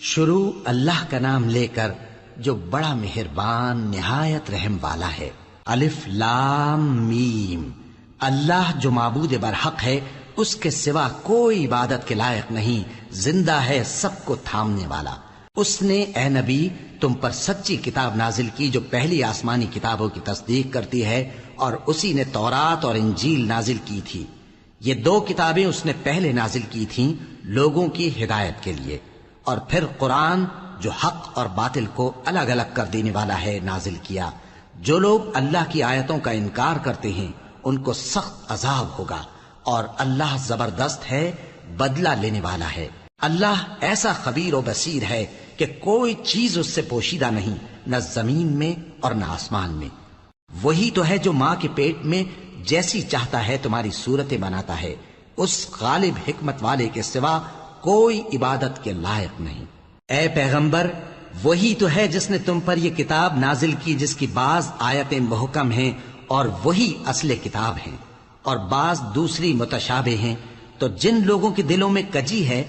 شروع اللہ کا نام لے کر جو بڑا مہربان نہایت رحم والا ہے۔ الف لام میم۔ اللہ جو معبود برحق ہے، اس کے سوا کوئی عبادت کے لائق نہیں، زندہ ہے، سب کو تھامنے والا۔ اس نے اے نبی تم پر سچی کتاب نازل کی جو پہلی آسمانی کتابوں کی تصدیق کرتی ہے، اور اسی نے تورات اور انجیل نازل کی تھی۔ یہ دو کتابیں اس نے پہلے نازل کی تھیں لوگوں کی ہدایت کے لیے، اور پھر قرآن جو حق اور باطل کو الگ الگ کر دینے والا ہے نازل کیا۔ جو لوگ اللہ کی آیتوں کا انکار کرتے ہیں ان کو سخت عذاب ہوگا، اور اللہ زبردست ہے، بدلہ لینے والا ہے۔ اللہ ایسا خبیر و بصیر ہے کہ کوئی چیز اس سے پوشیدہ نہیں، نہ زمین میں اور نہ آسمان میں۔ وہی تو ہے جو ماں کے پیٹ میں جیسی چاہتا ہے تمہاری صورتیں بناتا ہے، اس غالب حکمت والے کے سوا کوئی عبادت کے لائق نہیں۔ اے پیغمبر، وہی تو ہے جس نے تم پر یہ کتاب نازل کی جس کی بعض آیتیں محکم ہیں اور وہی اصل کتاب ہیں، اور بعض دوسری متشابہ ہیں۔ تو جن لوگوں کے دلوں میں کجی ہے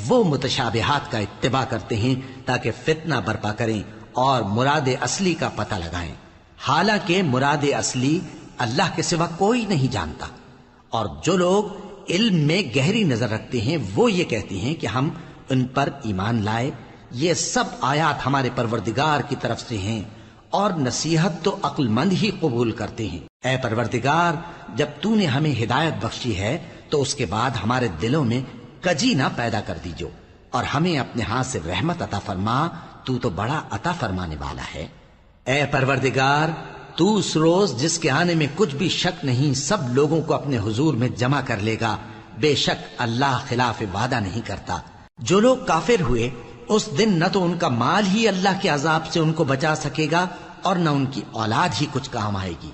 وہ متشابہات کا اتباع کرتے ہیں تاکہ فتنہ برپا کریں اور مراد اصلی کا پتہ لگائیں، حالانکہ مراد اصلی اللہ کے سوا کوئی نہیں جانتا۔ اور جو لوگ علم میں گہری نظر رکھتے ہیں وہ یہ کہتے ہیں کہ ہم ان پر ایمان لائے، یہ سب آیات ہمارے پروردگار کی طرف سے ہیں، اور نصیحت تو عقل مند ہی قبول کرتے ہیں۔ اے پروردگار، جب تو نے ہمیں ہدایت بخشی ہے تو اس کے بعد ہمارے دلوں میں کجی نہ پیدا کر دیجو، اور ہمیں اپنے ہاتھ سے رحمت عطا فرما، تو بڑا عطا فرمانے والا ہے۔ اے پروردگار، تو اس روز جس کے آنے میں کچھ بھی شک نہیں سب لوگوں کو اپنے حضور میں جمع کر لے گا، بے شک اللہ خلاف وعدہ نہیں کرتا۔ جو لوگ کافر ہوئے اس دن نہ تو ان کا مال ہی اللہ کے عذاب سے ان کو بچا سکے گا اور نہ ان کی اولاد ہی کچھ کام آئے گی،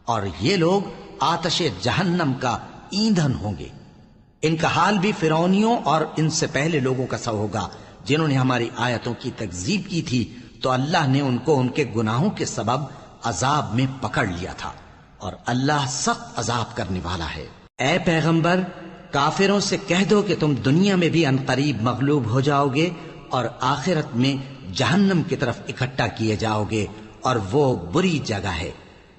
اور یہ لوگ آتش جہنم کا ایندھن ہوں گے۔ ان کا حال بھی فرعونیوں اور ان سے پہلے لوگوں کا سا ہوگا جنہوں نے ہماری آیتوں کی تکذیب کی تھی، تو اللہ نے ان کو ان کے گناہوں کے سبب عذاب میں پکڑ لیا تھا، اور اللہ سخت عذاب کرنے والا ہے۔ اے پیغمبر، کافروں سے کہہ دو کہ تم دنیا میں بھی عنقریب مغلوب ہو جاؤ گے اور آخرت میں جہنم کی طرف اکٹھا کیے جاؤ گے، اور وہ بری جگہ ہے۔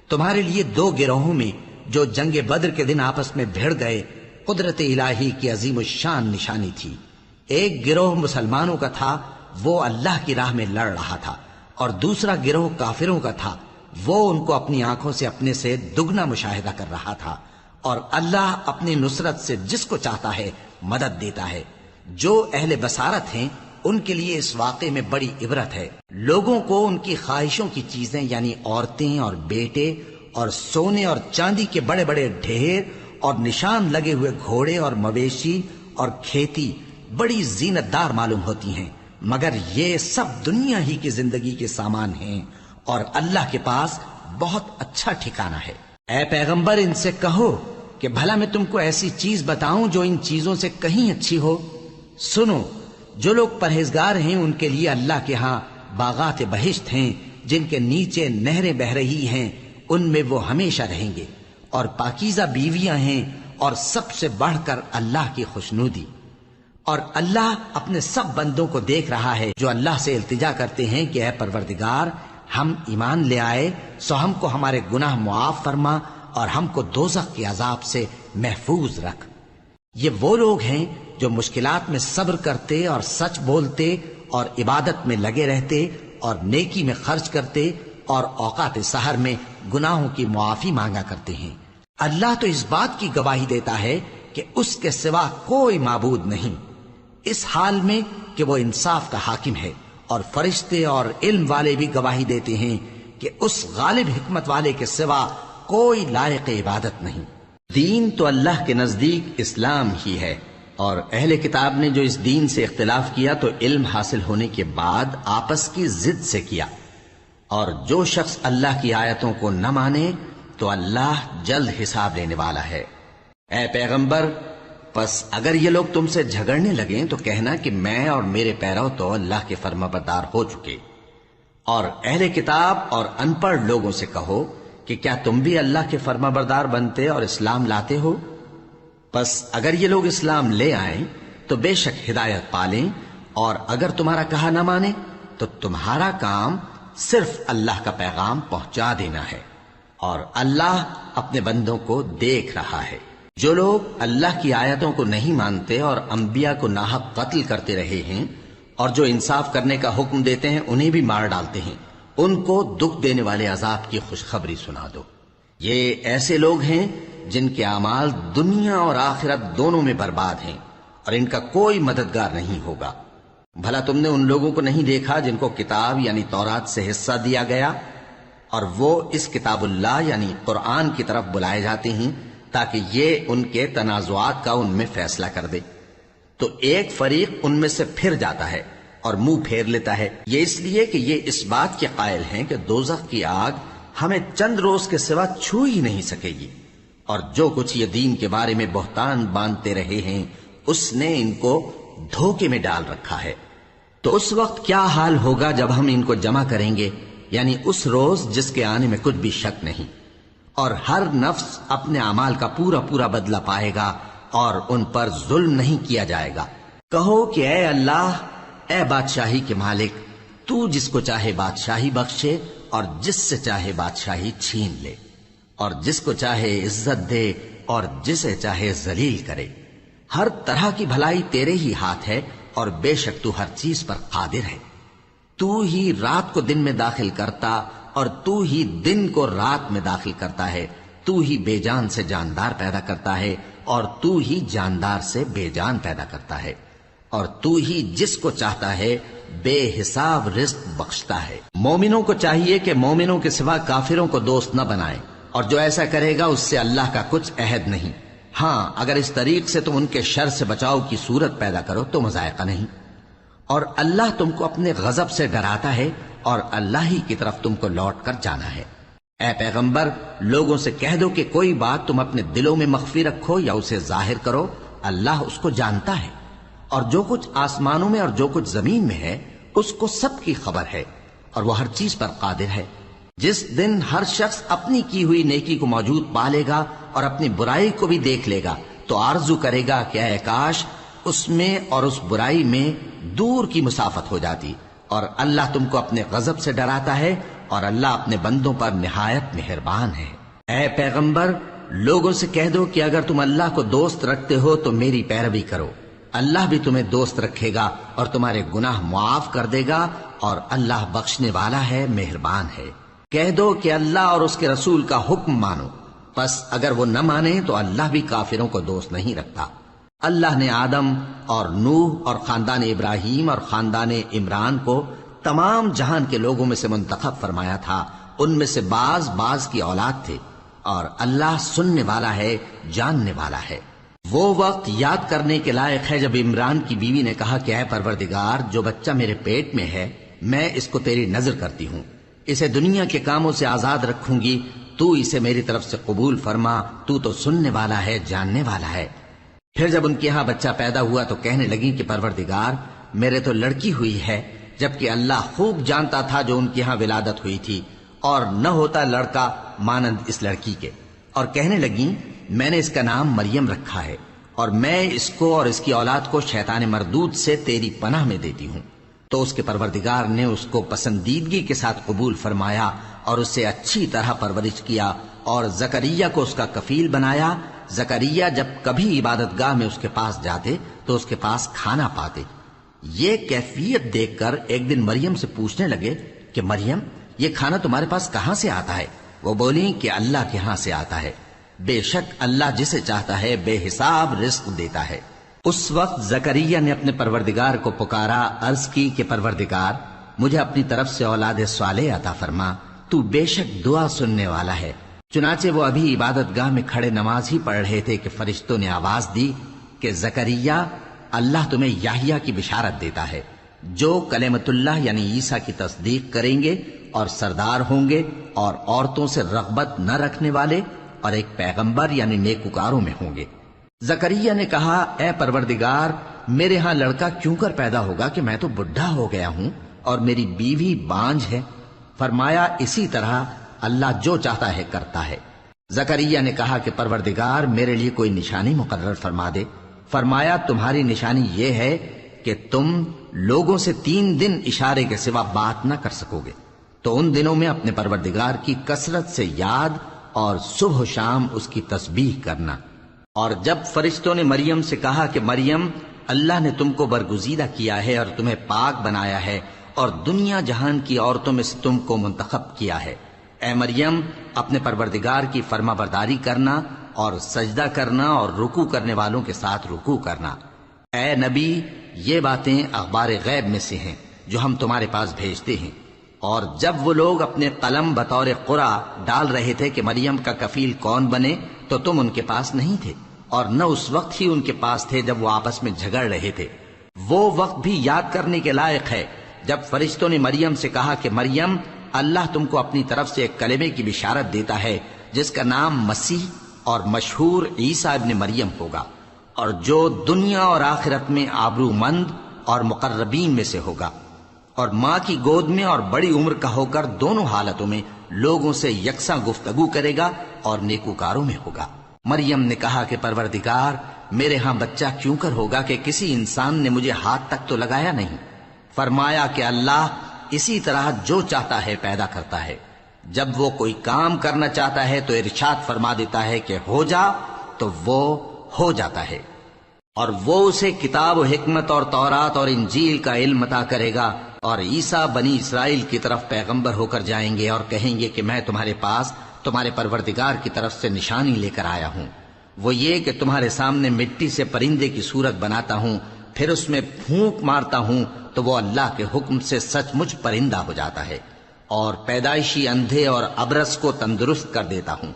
تمہارے لیے دو گروہوں میں جو جنگ بدر کے دن آپس میں بھڑ گئے قدرت الہی کی عظیم الشان نشانی تھی۔ ایک گروہ مسلمانوں کا تھا، وہ اللہ کی راہ میں لڑ رہا تھا، اور دوسرا گروہ کافروں کا تھا، وہ ان کو اپنی آنکھوں سے اپنے سے دگنا مشاہدہ کر رہا تھا۔ اور اللہ اپنی نصرت سے جس کو چاہتا ہے مدد دیتا ہے۔ جو اہل بصارت ہیں ان کے لیے اس واقعے میں بڑی عبرت ہے۔ لوگوں کو ان کی خواہشوں کی چیزیں یعنی عورتیں اور بیٹے اور سونے اور چاندی کے بڑے بڑے ڈھیر اور نشان لگے ہوئے گھوڑے اور مویشی اور کھیتی بڑی زینت دار معلوم ہوتی ہیں، مگر یہ سب دنیا ہی کی زندگی کے سامان ہیں، اور اللہ کے پاس بہت اچھا ٹھکانہ ہے۔ اے پیغمبر، ان سے کہو کہ بھلا میں تم کو ایسی چیز بتاؤں جو ان چیزوں سے کہیں اچھی ہو؟ سنو، جو لوگ پرہیزگار ہیں ان کے لیے اللہ کے ہاں باغات بہشت ہیں جن کے نیچے نہریں بہ رہی ہیں، ان میں وہ ہمیشہ رہیں گے، اور پاکیزہ بیویاں ہیں، اور سب سے بڑھ کر اللہ کی خوشنودی۔ اور اللہ اپنے سب بندوں کو دیکھ رہا ہے جو اللہ سے التجا کرتے ہیں کہ اے پروردگار، ہم ایمان لے آئے سو ہم کو ہمارے گناہ معاف فرما اور ہم کو دوزخ کے عذاب سے محفوظ رکھ۔ یہ وہ لوگ ہیں جو مشکلات میں صبر کرتے اور سچ بولتے اور عبادت میں لگے رہتے اور نیکی میں خرچ کرتے اور اوقات سحر میں گناہوں کی معافی مانگا کرتے ہیں۔ اللہ تو اس بات کی گواہی دیتا ہے کہ اس کے سوا کوئی معبود نہیں، اس حال میں کہ وہ انصاف کا حاکم ہے، اور فرشتے اور علم والے بھی گواہی دیتے ہیں کہ اس غالب حکمت والے کے سوا کوئی لائق عبادت نہیں۔ دین تو اللہ کے نزدیک اسلام ہی ہے، اور اہل کتاب نے جو اس دین سے اختلاف کیا تو علم حاصل ہونے کے بعد آپس کی ضد سے کیا، اور جو شخص اللہ کی آیتوں کو نہ مانے تو اللہ جلد حساب لینے والا ہے۔ اے پیغمبر، پس اگر یہ لوگ تم سے جھگڑنے لگیں تو کہنا کہ میں اور میرے پیرو تو اللہ کے فرمانبردار ہو چکے، اور اہل کتاب اور ان پڑھ لوگوں سے کہو کہ کیا تم بھی اللہ کے فرمانبردار بنتے اور اسلام لاتے ہو؟ پس اگر یہ لوگ اسلام لے آئیں تو بے شک ہدایت پالیں، اور اگر تمہارا کہا نہ مانے تو تمہارا کام صرف اللہ کا پیغام پہنچا دینا ہے، اور اللہ اپنے بندوں کو دیکھ رہا ہے۔ جو لوگ اللہ کی آیتوں کو نہیں مانتے اور انبیاء کو ناحق قتل کرتے رہے ہیں، اور جو انصاف کرنے کا حکم دیتے ہیں انہیں بھی مار ڈالتے ہیں، ان کو دکھ دینے والے عذاب کی خوشخبری سنا دو۔ یہ ایسے لوگ ہیں جن کے اعمال دنیا اور آخرت دونوں میں برباد ہیں، اور ان کا کوئی مددگار نہیں ہوگا۔ بھلا تم نے ان لوگوں کو نہیں دیکھا جن کو کتاب یعنی تورات سے حصہ دیا گیا، اور وہ اس کتاب اللہ یعنی قرآن کی طرف بلائے جاتے ہیں تاکہ یہ ان کے تنازعات کا ان میں فیصلہ کر دے، تو ایک فریق ان میں سے پھر جاتا ہے اور منہ پھیر لیتا ہے، یہ اس لیے کہ یہ اس بات کے قائل ہیں کہ دوزخ کی آگ ہمیں چند روز کے سوا چھو ہی نہیں سکے گی، اور جو کچھ یہ دین کے بارے میں بہتان باندھتے رہے ہیں اس نے ان کو دھوکے میں ڈال رکھا ہے۔ تو اس وقت کیا حال ہوگا جب ہم ان کو جمع کریں گے، یعنی اس روز جس کے آنے میں کچھ بھی شک نہیں، اور ہر نفس اپنے اعمال کا پورا پورا بدلہ پائے گا اور ان پر ظلم نہیں کیا جائے گا۔ کہو کہ اے اللہ، اے بادشاہی کے مالک، تو جس کو چاہے بادشاہی بخشے اور جس سے چاہے بادشاہی چھین لے، اور جس کو چاہے عزت دے اور جسے چاہے ذلیل کرے۔ ہر طرح کی بھلائی تیرے ہی ہاتھ ہے، اور بے شک تو ہر چیز پر قادر ہے۔ تو ہی رات کو دن میں داخل کرتا اور تو ہی دن کو رات میں داخل کرتا ہے، تو ہی بے جان سے جاندار پیدا کرتا ہے اور تو ہی جاندار سے بے جان پیدا کرتا ہے، اور تو ہی جس کو چاہتا ہے بے حساب رزق بخشتا ہے۔ مومنوں کو چاہیے کہ مومنوں کے سوا کافروں کو دوست نہ بنائیں، اور جو ایسا کرے گا اس سے اللہ کا کچھ عہد نہیں۔ ہاں، اگر اس طریق سے تم ان کے شر سے بچاؤ کی صورت پیدا کرو تو مذائقہ نہیں، اور اللہ تم کو اپنے غضب سے ڈراتا ہے، اور اللہ ہی کی طرف تم کو لوٹ کر جانا ہے۔ اے پیغمبر، لوگوں سے کہہ دو کہ کوئی بات تم اپنے دلوں میں مخفی رکھو یا اسے ظاہر کرو، اللہ اس کو جانتا ہے، اور جو کچھ آسمانوں میں اور جو کچھ زمین میں ہے اس کو سب کی خبر ہے، اور وہ ہر چیز پر قادر ہے۔ جس دن ہر شخص اپنی کی ہوئی نیکی کو موجود پا لے گا اور اپنی برائی کو بھی دیکھ لے گا تو آرزو کرے گا کہ اے کاش اس میں اور اس برائی میں دور کی مسافت ہو جاتی، اور اللہ تم کو اپنے غضب سے ڈراتا ہے، اور اللہ اپنے بندوں پر نہایت مہربان ہے۔ اے پیغمبر، لوگوں سے کہہ دو کہ اگر تم اللہ کو دوست رکھتے ہو تو میری پیروی کرو، اللہ بھی تمہیں دوست رکھے گا اور تمہارے گناہ معاف کر دے گا، اور اللہ بخشنے والا ہے، مہربان ہے۔ کہہ دو کہ اللہ اور اس کے رسول کا حکم مانو، پس اگر وہ نہ مانے تو اللہ بھی کافروں کو دوست نہیں رکھتا۔ اللہ نے آدم اور نوح اور خاندان ابراہیم اور خاندان عمران کو تمام جہان کے لوگوں میں سے منتخب فرمایا تھا، ان میں سے بعض کی اولاد تھے، اور اللہ سننے والا ہے، جاننے والا ہے۔ وہ وقت یاد کرنے کے لائق ہے جب عمران کی بیوی نے کہا کہ اے پروردگار، جو بچہ میرے پیٹ میں ہے میں اس کو تیری نذر کرتی ہوں، اسے دنیا کے کاموں سے آزاد رکھوں گی، تو اسے میری طرف سے قبول فرما، تو سننے والا ہے، جاننے والا ہے۔ پھر جب ان کے ہاں بچہ پیدا ہوا تو کہنے لگی کہ پروردگار، میرے تو لڑکی ہوئی ہے، جبکہ اللہ خوب جانتا تھا جو ان کے ہاں ولادت ہوئی تھی، اور نہ ہوتا لڑکا مانند اس لڑکی کے۔ اور کہنے لگیں میں نے اس کا نام مریم رکھا ہے، اور میں اس کو اور اس کی اولاد کو شیطان مردود سے تیری پناہ میں دیتی ہوں۔ تو اس کے پروردگار نے اس کو پسندیدگی کے ساتھ قبول فرمایا اور اسے اچھی طرح پرورش کیا، اور زکریا کو اس کا کفیل بنایا۔ زکریا جب کبھی عبادت گاہ میں اس کے پاس جاتے تو اس کے پاس کھانا پاتے۔ یہ کیفیت دیکھ کر ایک دن مریم سے پوچھنے لگے کہ مریم، یہ کھانا تمہارے پاس کہاں سے آتا ہے؟ وہ بولی کہ اللہ کے ہاں سے آتا ہے، بے شک اللہ جسے چاہتا ہے بے حساب رزق دیتا ہے۔ اس وقت زکریا نے اپنے پروردگار کو پکارا، عرض کی کہ پروردگار، مجھے اپنی طرف سے اولاد صالح عطا فرما، تو بے شک دعا سننے والا ہے۔ چنانچہ وہ ابھی عبادت گاہ میں کھڑے نماز ہی پڑھ رہے تھے کہ فرشتوں نے آواز دی کہ زکریا، اللہ تمہیں یحییٰ کی بشارت دیتا ہے، جو کلمۃ اللہ یعنی عیسیٰ کی تصدیق کریں گے اور سردار ہوں گے اور عورتوں سے رغبت نہ رکھنے والے اور ایک پیغمبر یعنی نیکوکاروں میں ہوں گے۔ زکریا نے کہا، اے پروردگار، میرے ہاں لڑکا کیوں کر پیدا ہوگا کہ میں تو بڈھا ہو گیا ہوں اور میری بیوی بانجھ ہے۔ فرمایا، اسی طرح اللہ جو چاہتا ہے کرتا ہے۔ زکریا نے کہا کہ پروردگار، میرے لیے کوئی نشانی مقرر فرما دے۔ فرمایا، تمہاری نشانی یہ ہے کہ کہ تم لوگوں سے 3 دن اشارے کے سوا بات نہ کر سکو گے، تو ان دنوں میں اپنے پروردگار کی کثرت سے یاد اور صبح و شام اس کی تسبیح کرنا۔ اور جب فرشتوں نے مریم سے کہا کہ مریم، اللہ نے تم کو برگزیدہ کیا ہے اور تمہیں پاک بنایا ہے اور دنیا جہان کی عورتوں میں سے تم کو منتخب کیا ہے، اے مریم اپنے پروردگار کی فرما برداری کرنا اور سجدہ کرنا اور رکوع کرنے والوں کے ساتھ رکوع کرنا۔ اے نبی، یہ باتیں اخبار غیب میں سے ہیں جو ہم تمہارے پاس بھیجتے ہیں۔ اور جب وہ لوگ اپنے قلم بطور قرعہ ڈال رہے تھے کہ مریم کا کفیل کون بنے، تو تم ان کے پاس نہیں تھے، اور نہ اس وقت ہی ان کے پاس تھے جب وہ آپس میں جھگڑ رہے تھے۔ وہ وقت بھی یاد کرنے کے لائق ہے جب فرشتوں نے مریم سے کہا کہ مریم، اللہ تم کو اپنی طرف سے ایک کلمے کی بشارت دیتا ہے جس کا نام مسیح اور مشہور عیسیٰ ابن مریم ہوگا، اور جو دنیا اور آخرت میں آبرو مند اور مقربین میں سے ہوگا، اور ماں کی گود میں اور بڑی عمر کا ہو کر دونوں حالتوں میں لوگوں سے یکساں گفتگو کرے گا اور نیکوکاروں میں ہوگا۔ مریم نے کہا کہ پروردگار، میرے ہاں بچہ کیوں کر ہوگا کہ کسی انسان نے مجھے ہاتھ تک تو لگایا نہیں۔ فرمایا کہ اللہ اسی طرح جو چاہتا ہے پیدا کرتا ہے، جب وہ کوئی کام کرنا چاہتا ہے تو ارشاد فرما دیتا ہے کہ ہو جا، تو وہ ہو جاتا ہے۔ اور وہ اسے کتاب و حکمت اور تورات اور انجیل کا علم عطا کرے گا، اور عیسیٰ بنی اسرائیل کی طرف پیغمبر ہو کر جائیں گے اور کہیں گے کہ میں تمہارے پاس تمہارے پروردگار کی طرف سے نشانی لے کر آیا ہوں، وہ یہ کہ تمہارے سامنے مٹی سے پرندے کی صورت بناتا ہوں، پھر اس میں پھونک مارتا ہوں تو وہ اللہ کے حکم سے سچ مچ پرندہ ہو جاتا ہے، اور پیدائشی اندھے اور ابرص کو تندرست کر دیتا ہوں،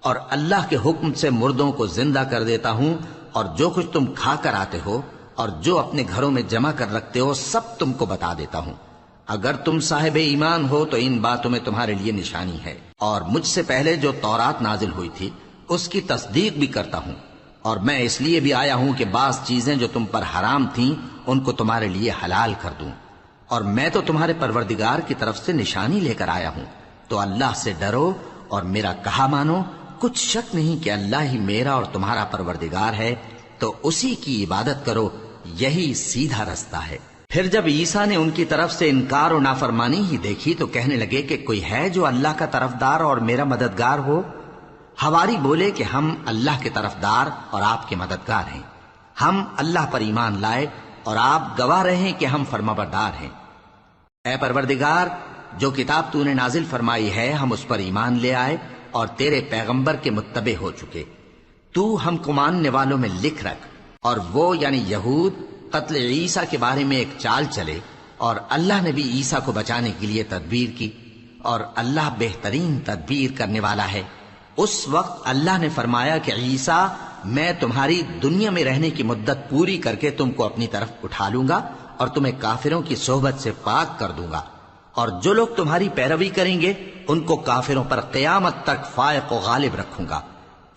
اور اللہ کے حکم سے مردوں کو زندہ کر دیتا ہوں، اور جو کچھ تم کھا کر آتے ہو اور جو اپنے گھروں میں جمع کر رکھتے ہو سب تم کو بتا دیتا ہوں۔ اگر تم صاحب ایمان ہو تو ان باتوں میں تمہارے لیے نشانی ہے، اور مجھ سے پہلے جو تورات نازل ہوئی تھی اس کی تصدیق بھی کرتا ہوں، اور میں اس لیے بھی آیا ہوں کہ بعض چیزیں جو تم پر حرام تھیں ان کو تمہارے لیے حلال کر دوں، اور میں تو تمہارے پروردگار کی طرف سے نشانی لے کر آیا ہوں، تو اللہ سے ڈرو اور میرا کہا مانو۔ کچھ شک نہیں کہ اللہ ہی میرا اور تمہارا پروردگار ہے، تو اسی کی عبادت کرو، یہی سیدھا رستہ ہے۔ پھر جب عیسیٰ نے ان کی طرف سے انکار و نافرمانی ہی دیکھی تو کہنے لگے کہ کوئی ہے جو اللہ کا طرفدار اور میرا مددگار ہو؟ حواری بولے کہ ہم اللہ کے طرفدار اور آپ کے مددگار ہیں، ہم اللہ پر ایمان لائے اور آپ گواہ رہیں کہ ہم فرمانبردار ہیں۔ اے پروردگار، جو کتاب تو نے نازل فرمائی ہے ہم اس پر ایمان لے آئے اور تیرے پیغمبر کے متبع ہو چکے، تو ہم کو ماننے والوں میں لکھ رکھ۔ اور وہ یعنی یہود قتل عیسیٰ کے بارے میں ایک چال چلے، اور اللہ نے بھی عیسیٰ کو بچانے کے لیے تدبیر کی، اور اللہ بہترین تدبیر کرنے والا ہے۔ اس وقت اللہ نے فرمایا کہ عیسیٰ، میں تمہاری دنیا میں رہنے کی مدت پوری کر کے تم کو اپنی طرف اٹھا لوں گا اور تمہیں کافروں کی صحبت سے پاک کر دوں گا، اور جو لوگ تمہاری پیروی کریں گے ان کو کافروں پر قیامت تک فائق و غالب رکھوں گا۔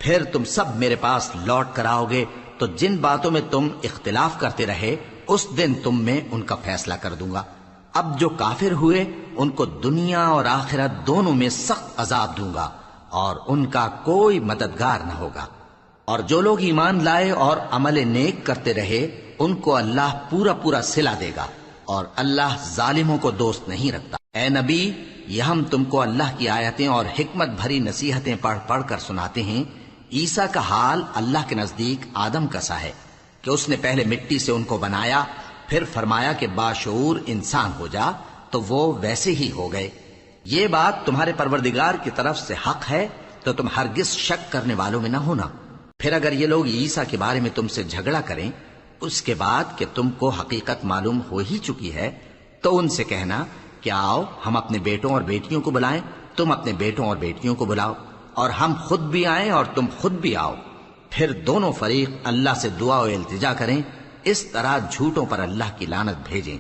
پھر تم سب میرے پاس لوٹ کر آؤ گے، تو جن باتوں میں تم اختلاف کرتے رہے اس دن تم میں ان کا فیصلہ کر دوں گا۔ اب جو کافر ہوئے ان کو دنیا اور آخرت دونوں میں سخت عذاب دوں گا، اور ان کا کوئی مددگار نہ ہوگا۔ اور جو لوگ ایمان لائے اور عمل نیک کرتے رہے ان کو اللہ پورا پورا صلہ دے گا، اور اللہ ظالموں کو دوست نہیں رکھتا۔ اے نبی، یہ ہم تم کو اللہ کی آیتیں اور حکمت بھری نصیحتیں پڑھ پڑھ کر سناتے ہیں۔ عیسیٰ کا حال اللہ کے نزدیک آدم کا سا ہے کہ اس نے پہلے مٹی سے ان کو بنایا، پھر فرمایا کہ باشعور انسان ہو جا، تو وہ ویسے ہی ہو گئے۔ یہ بات تمہارے پروردگار کی طرف سے حق ہے، تو تم ہرگز شک کرنے والوں میں نہ ہونا۔ پھر اگر یہ لوگ عیسیٰ کے بارے میں تم سے جھگڑا کریں اس کے بعد کہ تم کو حقیقت معلوم ہو ہی چکی ہے، تو ان سے کہنا کہ آؤ ہم اپنے بیٹوں اور بیٹیوں کو بلائیں، تم اپنے بیٹوں اور بیٹیوں کو بلاؤ، اور ہم خود بھی آئیں اور تم خود بھی آؤ، پھر دونوں فریق اللہ سے دعا و التجا کریں، اس طرح جھوٹوں پر اللہ کی لعنت بھیجیں۔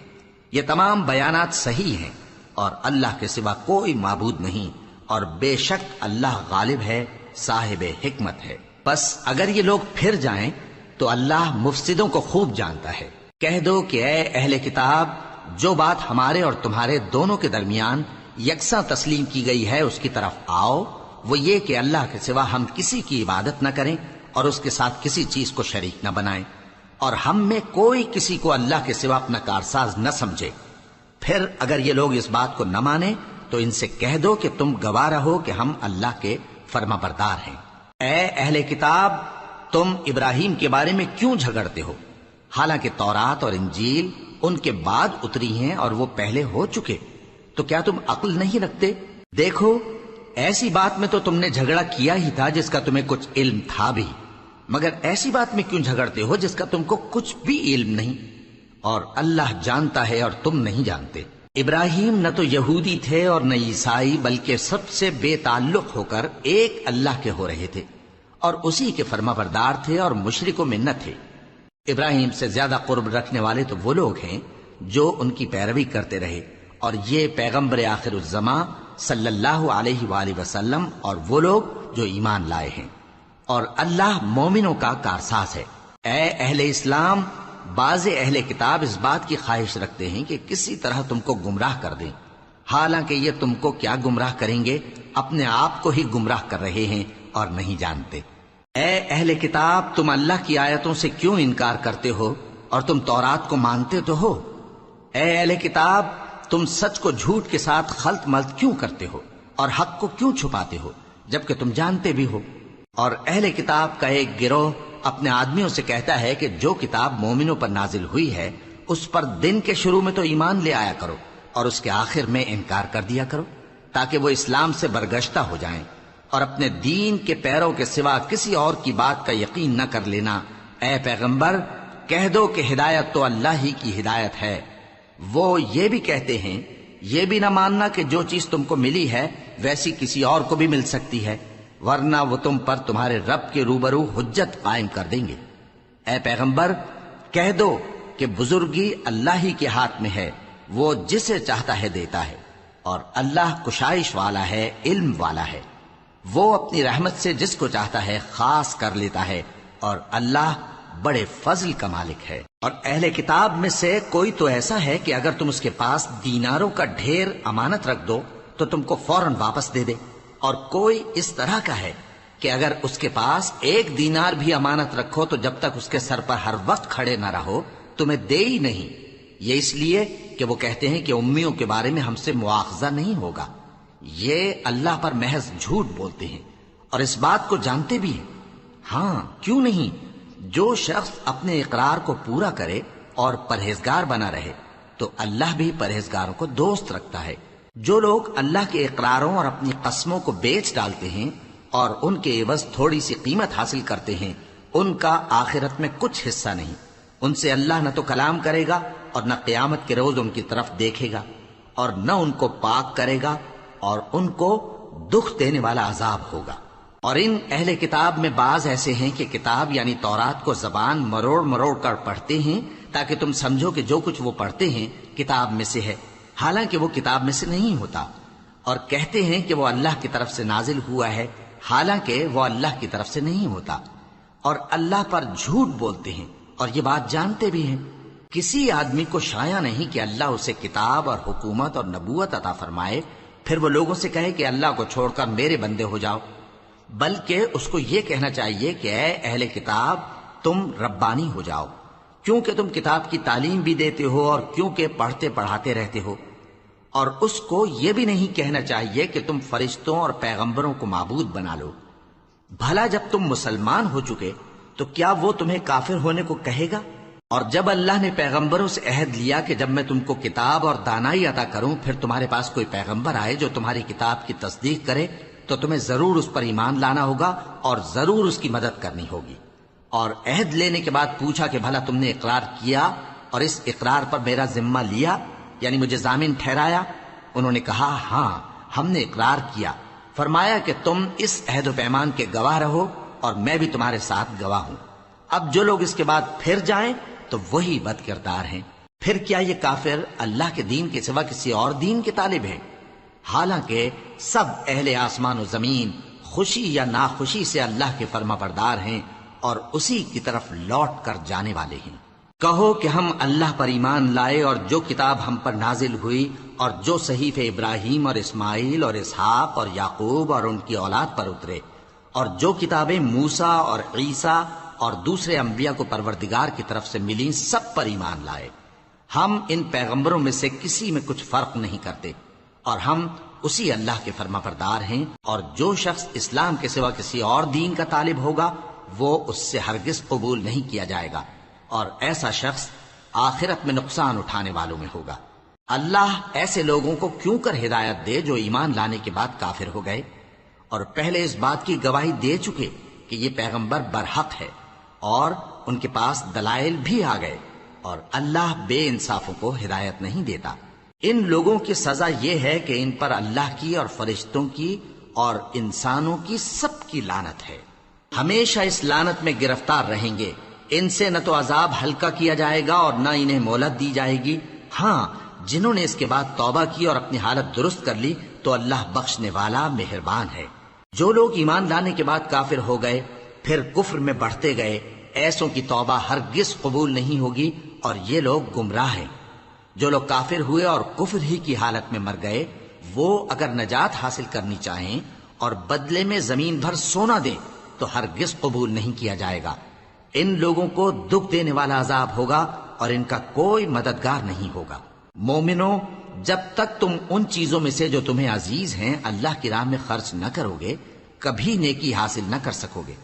یہ تمام بیانات صحیح ہیں، اور اللہ کے سوا کوئی معبود نہیں، اور بے شک اللہ غالب ہے، صاحب حکمت ہے۔ بس اگر یہ لوگ پھر جائیں تو اللہ مفسدوں کو خوب جانتا ہے۔ کہہ دو کہ اے اہل کتاب، جو بات ہمارے اور تمہارے دونوں کے درمیان یکساں تسلیم کی گئی ہے اس کی طرف آؤ، وہ یہ کہ اللہ کے سوا ہم کسی کی عبادت نہ کریں اور اس کے ساتھ کسی چیز کو شریک نہ بنائیں، اور ہم میں کوئی کسی کو اللہ کے سوا اپنا کارساز نہ سمجھے۔ پھر اگر یہ لوگ اس بات کو نہ مانے تو ان سے کہہ دو کہ تم گواہ رہو کہ ہم اللہ کے فرما بردار ہیں۔ اے اہل کتاب، تم ابراہیم کے بارے میں کیوں جھگڑتے ہو؟ حالانکہ تورات اور انجیل ان کے بعد اتری ہیں اور وہ پہلے ہو چکے، تو کیا تم عقل نہیں رکھتے؟ دیکھو، ایسی بات میں تو تم نے جھگڑا کیا ہی تھا جس کا تمہیں کچھ علم تھا بھی، مگر ایسی بات میں کیوں جھگڑتے ہو جس کا تم کو کچھ بھی علم نہیں؟ اور اللہ جانتا ہے اور تم نہیں جانتے۔ ابراہیم نہ تو یہودی تھے اور نہ عیسائی، بلکہ سب سے بے تعلق ہو کر ایک اللہ کے ہو رہے تھے اور اسی کے فرما بردار تھے اور مشرکوں میں نہ تھے۔ ابراہیم سے زیادہ قرب رکھنے والے تو وہ لوگ ہیں جو ان کی پیروی کرتے رہے، اور یہ پیغمبر آخر الزماں صلی اللہ علیہ وآلہ وسلم اور وہ لوگ جو ایمان لائے ہیں، اور اللہ مومنوں کا کارساز ہے۔ اے اہل اسلام، بعض اہل کتاب اس بات کی خواہش رکھتے ہیں کہ کسی طرح تم کو گمراہ کر دیں، حالانکہ یہ تم کو کیا گمراہ کریں گے، اپنے آپ کو ہی گمراہ کر رہے ہیں اور نہیں جانتے۔ اے اہل کتاب، تم اللہ کی آیتوں سے کیوں انکار کرتے ہو اور تم تورات کو مانتے تو ہو؟ اے اہل کتاب، تم سچ کو جھوٹ کے ساتھ خلط ملط کیوں کرتے ہو اور حق کو کیوں چھپاتے ہو جبکہ تم جانتے بھی ہو؟ اور اہل کتاب کا ایک گروہ اپنے آدمیوں سے کہتا ہے کہ جو کتاب مومنوں پر نازل ہوئی ہے اس پر دن کے شروع میں تو ایمان لے آیا کرو اور اس کے آخر میں انکار کر دیا کرو، تاکہ وہ اسلام سے برگشتہ ہو جائیں، اور اپنے دین کے پیروں کے سوا کسی اور کی بات کا یقین نہ کر لینا۔ اے پیغمبر، کہہ دو کہ ہدایت تو اللہ ہی کی ہدایت ہے۔ وہ یہ بھی کہتے ہیں، یہ بھی نہ ماننا کہ جو چیز تم کو ملی ہے ویسی کسی اور کو بھی مل سکتی ہے، ورنہ وہ تم پر تمہارے رب کے روبرو حجت قائم کر دیں گے۔ اے پیغمبر، کہہ دو کہ بزرگی اللہ ہی کے ہاتھ میں ہے، وہ جسے چاہتا ہے دیتا ہے، اور اللہ کشائش والا ہے، علم والا ہے۔ وہ اپنی رحمت سے جس کو چاہتا ہے خاص کر لیتا ہے، اور اللہ بڑے فضل کا مالک ہے۔ اور اہل کتاب میں سے کوئی تو ایسا ہے کہ اگر تم اس کے پاس دیناروں کا ڈھیر امانت رکھ دو تو تم کو فوراً واپس دے دے، اور کوئی اس طرح کا ہے کہ اگر اس کے پاس 1 دینار بھی امانت رکھو تو جب تک اس کے سر پر ہر وقت کھڑے نہ رہو تمہیں دے ہی نہیں۔ یہ اس لیے کہ وہ کہتے ہیں کہ امیوں کے بارے میں ہم سے مواخذہ نہیں ہوگا۔ یہ اللہ پر محض جھوٹ بولتے ہیں اور اس بات کو جانتے بھی ہیں۔ ہاں، کیوں نہیں؟ جو شخص اپنے اقرار کو پورا کرے اور پرہیزگار بنا رہے تو اللہ بھی پرہیزگاروں کو دوست رکھتا ہے۔ جو لوگ اللہ کے اقراروں اور اپنی قسموں کو بیچ ڈالتے ہیں اور ان کے عوض تھوڑی سی قیمت حاصل کرتے ہیں، ان کا آخرت میں کچھ حصہ نہیں۔ ان سے اللہ نہ تو کلام کرے گا اور نہ قیامت کے روز ان کی طرف دیکھے گا، اور نہ ان کو پاک کرے گا، اور ان کو دکھ دینے والا عذاب ہوگا۔ اور ان اہل کتاب میں بعض ایسے ہیں کہ کتاب یعنی تورات کو زبان مروڑ مروڑ کر پڑھتے ہیں تاکہ تم سمجھو کہ جو کچھ وہ پڑھتے ہیں کتاب میں سے ہے، حالانکہ وہ کتاب میں سے نہیں ہوتا، اور کہتے ہیں کہ وہ اللہ کی طرف سے نازل ہوا ہے، حالانکہ وہ اللہ کی طرف سے نہیں ہوتا، اور اللہ پر جھوٹ بولتے ہیں اور یہ بات جانتے بھی ہیں۔ کسی آدمی کو شایع نہیں کہ اللہ اسے کتاب اور حکومت اور نبوت عطا فرمائے پھر وہ لوگوں سے کہے کہ اللہ کو چھوڑ کر میرے بندے ہو جاؤ، بلکہ اس کو یہ کہنا چاہیے کہ اے اہل کتاب، تم ربانی ہو جاؤ، کیونکہ تم کتاب کی تعلیم بھی دیتے ہو اور کیونکہ پڑھتے پڑھاتے رہتے ہو۔ اور اس کو یہ بھی نہیں کہنا چاہیے کہ تم فرشتوں اور پیغمبروں کو معبود بنا لو۔ بھلا جب تم مسلمان ہو چکے تو کیا وہ تمہیں کافر ہونے کو کہے گا؟ اور جب اللہ نے پیغمبروں سے عہد لیا کہ جب میں تم کو کتاب اور دانائی عطا کروں پھر تمہارے پاس کوئی پیغمبر آئے جو تمہاری کتاب کی تصدیق کرے تو تمہیں ضرور اس پر ایمان لانا ہوگا اور ضرور اس کی مدد کرنی ہوگی۔ اور عہد لینے کے بعد پوچھا کہ بھلا تم نے اقرار کیا اور اس اقرار پر میرا ذمہ لیا، یعنی مجھے ضامن ٹھہرایا؟ انہوں نے کہا ہاں، ہم نے اقرار کیا۔ فرمایا کہ تم اس عہد و پیمان کے گواہ رہو اور میں بھی تمہارے ساتھ گواہ ہوں۔ اب جو لوگ اس کے بعد پھر جائیں تو وہی بد کردار ہیں۔ پھر کیا یہ کافر اللہ کے دین کے سوا کسی اور دین کے طالب ہیں؟ حالانکہ سب اہل آسمان و زمین خوشی یا ناخوشی سے اللہ کے فرما بردار ہیں اور اسی کی طرف لوٹ کر جانے والے ہیں۔ کہو کہ ہم اللہ پر ایمان لائے اور جو کتاب ہم پر نازل ہوئی اور جو صحیفے ابراہیم اور اسماعیل اور اسحاق اور یعقوب اور ان کی اولاد پر اترے، اور جو کتابیں موسیٰ اور عیسیٰ اور دوسرے انبیاء کو پروردگار کی طرف سے ملی سب پر ایمان لائے۔ ہم ان پیغمبروں میں سے کسی میں کچھ فرق نہیں کرتے، اور ہم اسی اللہ کے فرما بردار ہیں، اور جو شخص اسلام کے سوا کسی اور دین کا طالب ہوگا وہ اس سے ہرگز قبول نہیں کیا جائے گا، اور ایسا شخص آخرت میں نقصان اٹھانے والوں میں ہوگا۔ اللہ ایسے لوگوں کو کیوں کر ہدایت دے جو ایمان لانے کے بعد کافر ہو گئے اور پہلے اس بات کی گواہی دے چکے کہ یہ پیغمبر برحق ہے، اور ان کے پاس دلائل بھی آ گئے، اور اللہ بے انصافوں کو ہدایت نہیں دیتا۔ ان لوگوں کی سزا یہ ہے کہ ان پر اللہ کی اور فرشتوں کی اور انسانوں کی سب کی لعنت ہے، ہمیشہ اس لعنت میں گرفتار رہیں گے۔ ان سے نہ تو عذاب ہلکا کیا جائے گا اور نہ انہیں مہلت دی جائے گی۔ ہاں، جنہوں نے اس کے بعد توبہ کی اور اپنی حالت درست کر لی تو اللہ بخشنے والا مہربان ہے۔ جو لوگ ایمان لانے کے بعد کافر ہو گئے پھر کفر میں بڑھتے گئے، ایسوں کی توبہ ہرگز قبول نہیں ہوگی، اور یہ لوگ گمراہ ہیں۔ جو لوگ کافر ہوئے اور کفر ہی کی حالت میں مر گئے، وہ اگر نجات حاصل کرنی چاہیں اور بدلے میں زمین بھر سونا دیں تو ہرگز قبول نہیں کیا جائے گا۔ ان لوگوں کو دکھ دینے والا عذاب ہوگا اور ان کا کوئی مددگار نہیں ہوگا۔ مومنو، جب تک تم ان چیزوں میں سے جو تمہیں عزیز ہیں اللہ کی راہ میں خرچ نہ کرو گے، کبھی نیکی حاصل نہ کر سکو گے،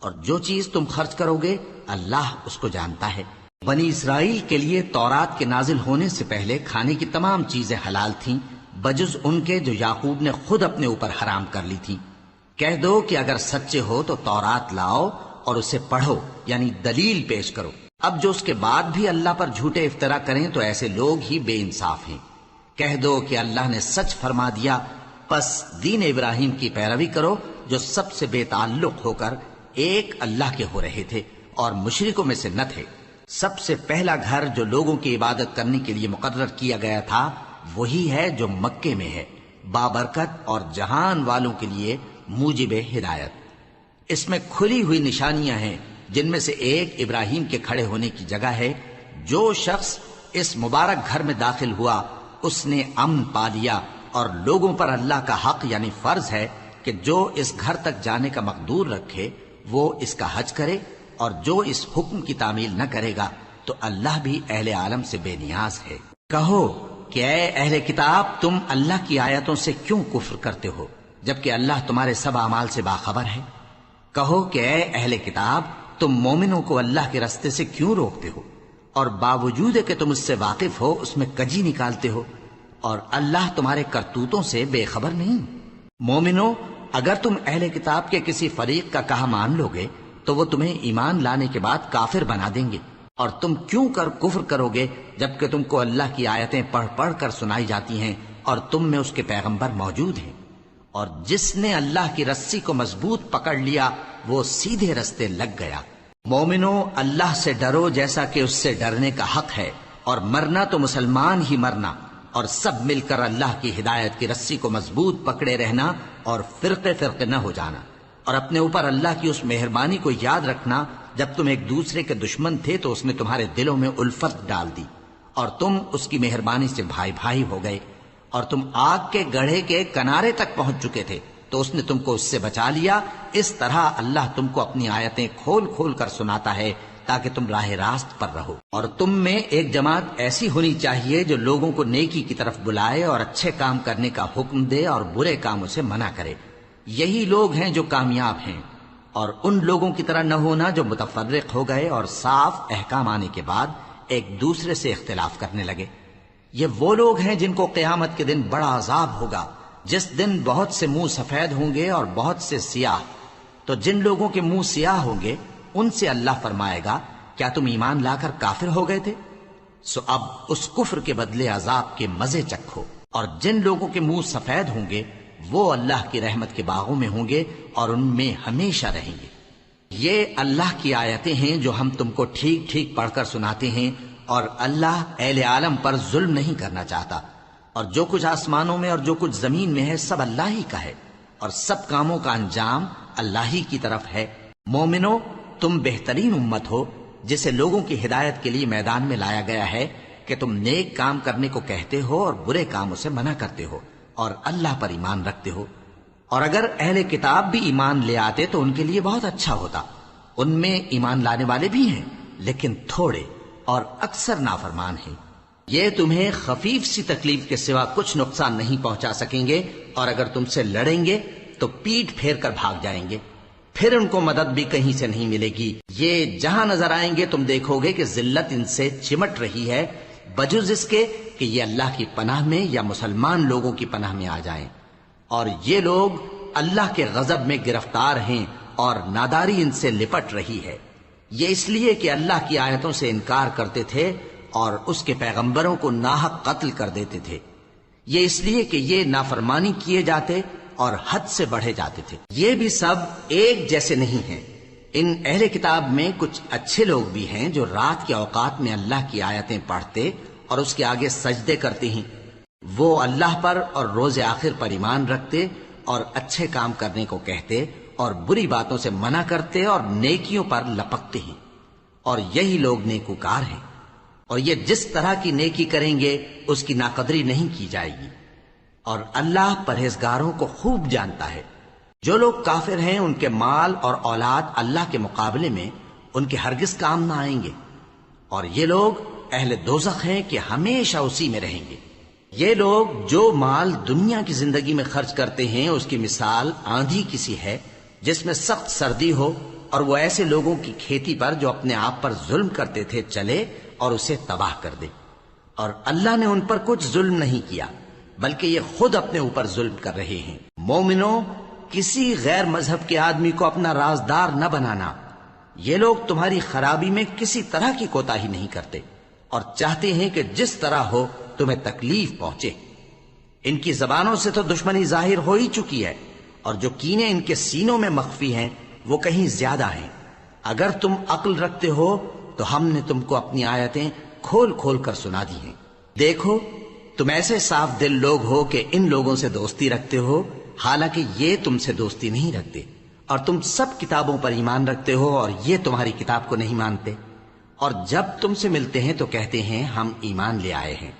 اور جو چیز تم خرچ کرو گے اللہ اس کو جانتا ہے۔ بنی اسرائیل کے لیے تورات کے نازل ہونے سے پہلے کھانے کی تمام چیزیں حلال تھیں بجز ان کے جو یعقوب نے خود اپنے اوپر حرام کر لی تھی۔ کہہ دو کہ اگر سچے ہو تو تورات لاؤ اور اسے پڑھو، یعنی دلیل پیش کرو۔ اب جو اس کے بعد بھی اللہ پر جھوٹے افطرا کریں تو ایسے لوگ ہی بے انصاف ہیں۔ کہہ دو کہ اللہ نے سچ فرما دیا، پس دین ابراہیم کی پیروی کرو جو سب سے بے تعلق ہو کر ایک اللہ کے ہو رہے تھے اور مشرکوں میں سے نہ تھے۔ سب سے پہلا گھر جو لوگوں کی عبادت کرنے کے لیے مقرر کیا گیا تھا وہی ہے جو مکے میں ہے، بابرکت اور جہان والوں کے لیے موجب ہدایت۔ اس میں کھلی ہوئی نشانیاں ہیں، جن میں سے ایک ابراہیم کے کھڑے ہونے کی جگہ ہے۔ جو شخص اس مبارک گھر میں داخل ہوا اس نے امن پا لیا، اور لوگوں پر اللہ کا حق یعنی فرض ہے کہ جو اس گھر تک جانے کا مقدور رکھے وہ اس کا حج کرے، اور جو اس حکم کی تعمیل نہ کرے گا تو اللہ بھی اہل عالم سے بے نیاز ہے۔ کہو کہ اے اہل کتاب، تم اللہ کی آیتوں سے کیوں کفر کرتے ہو جبکہ اللہ تمہارے سب اعمال سے باخبر ہے؟ کہو کہ اے اہل کتاب، تم مومنوں کو اللہ کے رستے سے کیوں روکتے ہو، اور باوجود کہ تم اس سے واقف ہو اس میں کجی نکالتے ہو، اور اللہ تمہارے کرتوتوں سے بے خبر نہیں؟ مومنو، اگر تم اہل کتاب کے کسی فریق کا کہا مان لو گے تو وہ تمہیں ایمان لانے کے بعد کافر بنا دیں گے، اور تم کیوں کر کفر کرو گے جبکہ تم کو اللہ کی آیتیں پڑھ پڑھ کر سنائی جاتی ہیں اور تم میں اس کے پیغمبر موجود ہیں۔ اور جس نے اللہ کی رسی کو مضبوط پکڑ لیا وہ سیدھے رستے لگ گیا۔ مومنو، اللہ سے ڈرو جیسا کہ اس سے ڈرنے کا حق ہے، اور مرنا تو مسلمان ہی مرنا، اور سب مل کر اللہ کی ہدایت کی رسی کو مضبوط پکڑے رہنا اور فرقے فرقے نہ ہو جانا، اور اپنے اوپر اللہ کی اس مہربانی کو یاد رکھنا جب تم ایک دوسرے کے دشمن تھے تو اس نے تمہارے دلوں میں الفت ڈال دی اور تم اس کی مہربانی سے بھائی بھائی ہو گئے، اور تم آگ کے گڑھے کے کنارے تک پہنچ چکے تھے تو اس نے تم کو اس سے بچا لیا۔ اس طرح اللہ تم کو اپنی آیتیں کھول کھول کر سناتا ہے تاکہ تم راہ راست پر رہو۔ اور تم میں ایک جماعت ایسی ہونی چاہیے جو لوگوں کو نیکی کی طرف بلائے اور اچھے کام کرنے کا حکم دے اور برے کاموں سے منع کرے۔ یہی لوگ ہیں جو کامیاب ہیں، اور ان لوگوں کی طرح نہ ہونا جو متفرق ہو گئے اور صاف احکام آنے کے بعد ایک دوسرے سے اختلاف کرنے لگے۔ یہ وہ لوگ ہیں جن کو قیامت کے دن بڑا عذاب ہوگا، جس دن بہت سے منہ سفید ہوں گے اور بہت سے سیاہ۔ تو جن لوگوں کے منہ سیاہ ہوں گے ان سے اللہ فرمائے گا، کیا تم ایمان لا کر کافر ہو گئے تھے؟ سو اب اس کفر کے بدلے عذاب کے مزے چکھو۔ اور جن لوگوں کے منہ سفید ہوں گے وہ اللہ کی رحمت کے باغوں میں ہوں گے اور ان میں ہمیشہ رہیں گے۔ یہ اللہ کی آیتیں ہیں جو ہم تم کو ٹھیک ٹھیک پڑھ کر سناتے ہیں، اور اللہ اہل عالم پر ظلم نہیں کرنا چاہتا، اور جو کچھ آسمانوں میں اور جو کچھ زمین میں ہے سب اللہ ہی کا ہے، اور سب کاموں کا انجام اللہ ہی کی طرف ہے۔ مومنو، تم بہترین امت ہو جسے لوگوں کی ہدایت کے لیے میدان میں لایا گیا ہے کہ تم نیک کام کرنے کو کہتے ہو اور برے کاموں سے منع کرتے ہو اور اللہ پر ایمان رکھتے ہو۔ اور اگر اہل کتاب بھی ایمان لے آتے تو ان کے لیے بہت اچھا ہوتا، ان میں ایمان لانے والے بھی ہیں لیکن تھوڑے اور اکثر نافرمان ہیں۔ یہ تمہیں خفیف سی تکلیف کے سوا کچھ نقصان نہیں پہنچا سکیں گے، اور اگر تم سے لڑیں گے تو پیٹ پھیر کر بھاگ جائیں گے، پھر ان کو مدد بھی کہیں سے نہیں ملے گی۔ یہ جہاں نظر آئیں گے تم دیکھو گے کہ ذلت ان سے چمٹ رہی ہے، بجز اس کے کہ یہ اللہ کی پناہ میں یا مسلمان لوگوں کی پناہ میں آ جائیں۔ اور یہ لوگ اللہ کے غضب میں گرفتار ہیں اور ناداری ان سے لپٹ رہی ہے۔ یہ اس لیے کہ اللہ کی آیتوں سے انکار کرتے تھے اور اس کے پیغمبروں کو ناحق قتل کر دیتے تھے۔ یہ اس لیے کہ یہ نافرمانی کیے جاتے اور حد سے بڑھے جاتے تھے۔ یہ بھی سب ایک جیسے نہیں ہیں۔ ان اہل کتاب میں کچھ اچھے لوگ بھی ہیں جو رات کے اوقات میں اللہ کی آیتیں پڑھتے اور اس کے آگے سجدے کرتے ہیں۔ وہ اللہ پر اور روز آخر پر ایمان رکھتے اور اچھے کام کرنے کو کہتے اور بری باتوں سے منع کرتے اور نیکیوں پر لپکتے ہیں، اور یہی لوگ نیکوکار ہیں۔ اور یہ جس طرح کی نیکی کریں گے اس کی ناقدری نہیں کی جائے گی، اور اللہ پرہیزگاروں کو خوب جانتا ہے۔ جو لوگ کافر ہیں ان کے مال اور اولاد اللہ کے مقابلے میں ان کے ہرگز کام نہ آئیں گے، اور یہ لوگ اہل دوزخ ہیں کہ ہمیشہ اسی میں رہیں گے۔ یہ لوگ جو مال دنیا کی زندگی میں خرچ کرتے ہیں اس کی مثال آندھی کسی ہے جس میں سخت سردی ہو، اور وہ ایسے لوگوں کی کھیتی پر جو اپنے آپ پر ظلم کرتے تھے چلے اور اسے تباہ کر دے۔ اور اللہ نے ان پر کچھ ظلم نہیں کیا بلکہ یہ خود اپنے اوپر ظلم کر رہے ہیں۔ مومنوں، کسی غیر مذہب کے آدمی کو اپنا رازدار نہ بنانا۔ یہ لوگ تمہاری خرابی میں کسی طرح کی کوتاہی نہیں کرتے اور چاہتے ہیں کہ جس طرح ہو تمہیں تکلیف پہنچے۔ ان کی زبانوں سے تو دشمنی ظاہر ہو ہی چکی ہے، اور جو کینے ان کے سینوں میں مخفی ہیں وہ کہیں زیادہ ہیں۔ اگر تم عقل رکھتے ہو تو ہم نے تم کو اپنی آیتیں کھول کھول کر سنا دی ہیں۔ دیکھو، تم ایسے صاف دل لوگ ہو کہ ان لوگوں سے دوستی رکھتے ہو، حالانکہ یہ تم سے دوستی نہیں رکھتے، اور تم سب کتابوں پر ایمان رکھتے ہو اور یہ تمہاری کتاب کو نہیں مانتے۔ اور جب تم سے ملتے ہیں تو کہتے ہیں ہم ایمان لے آئے ہیں،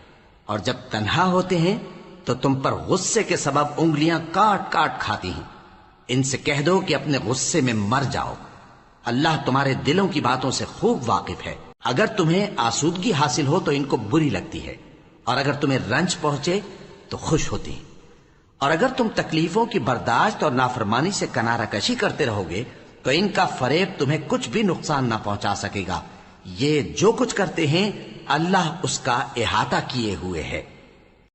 اور جب تنہا ہوتے ہیں تو تم پر غصے کے سبب انگلیاں کاٹ کاٹ کھاتی ہیں۔ ان سے کہہ دو کہ اپنے غصے میں مر جاؤ، اللہ تمہارے دلوں کی باتوں سے خوب واقف ہے۔ اگر تمہیں آسودگی حاصل ہو تو ان کو بری لگتی ہے، اور اگر تمہیں رنج پہنچے تو خوش ہوتی ہیں۔ اور اگر تم تکلیفوں کی برداشت اور نافرمانی سے کنارہ کشی کرتے رہو گے تو ان کا فریب تمہیں کچھ بھی نقصان نہ پہنچا سکے گا۔ یہ جو کچھ کرتے ہیں اللہ اس کا احاطہ کیے ہوئے ہے۔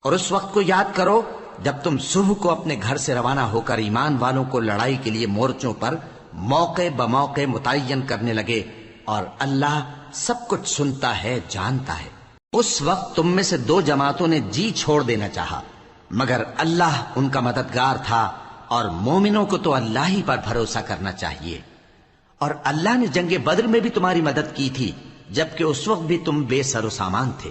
اور اس وقت کو یاد کرو جب تم صبح کو اپنے گھر سے روانہ ہو کر ایمان والوں کو لڑائی کے لیے مورچوں پر موقع بموقع متعین کرنے لگے، اور اللہ سب کچھ سنتا ہے، جانتا ہے۔ اس وقت تم میں سے دو جماعتوں نے جی چھوڑ دینا چاہا، مگر اللہ ان کا مددگار تھا، اور مومنوں کو تو اللہ ہی پر بھروسہ کرنا چاہیے۔ اور اللہ نے جنگ بدر میں بھی تمہاری مدد کی تھی جبکہ اس وقت بھی تم بے سر و سامان تھے۔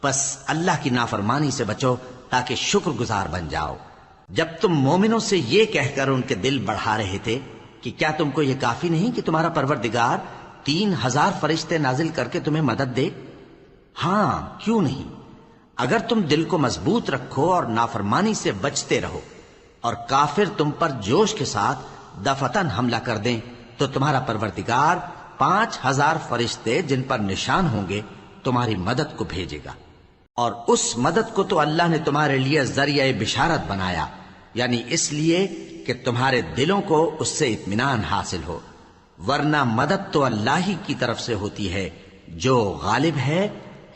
بس اللہ کی نافرمانی سے بچو تاکہ شکر گزار بن جاؤ۔ جب تم مومنوں سے یہ کہہ کر ان کے دل بڑھا رہے تھے کہ کیا تم کو یہ کافی نہیں کہ تمہارا پروردگار 3000 فرشتے نازل کر کے تمہیں مدد دے؟ ہاں، کیوں نہیں؟ اگر تم دل کو مضبوط رکھو اور نافرمانی سے بچتے رہو، اور کافر تم پر جوش کے ساتھ دفتن حملہ کر دیں تو تمہارا پروردگار 5000 فرشتے جن پر نشان ہوں گے تمہاری مدد کو بھیجے گا۔ اور اس مدد کو تو اللہ نے تمہارے لیے ذریعہ بشارت بنایا، یعنی اس لیے کہ تمہارے دلوں کو اس سے اطمینان حاصل ہو، ورنہ مدد تو اللہ ہی کی طرف سے ہوتی ہے جو غالب ہے،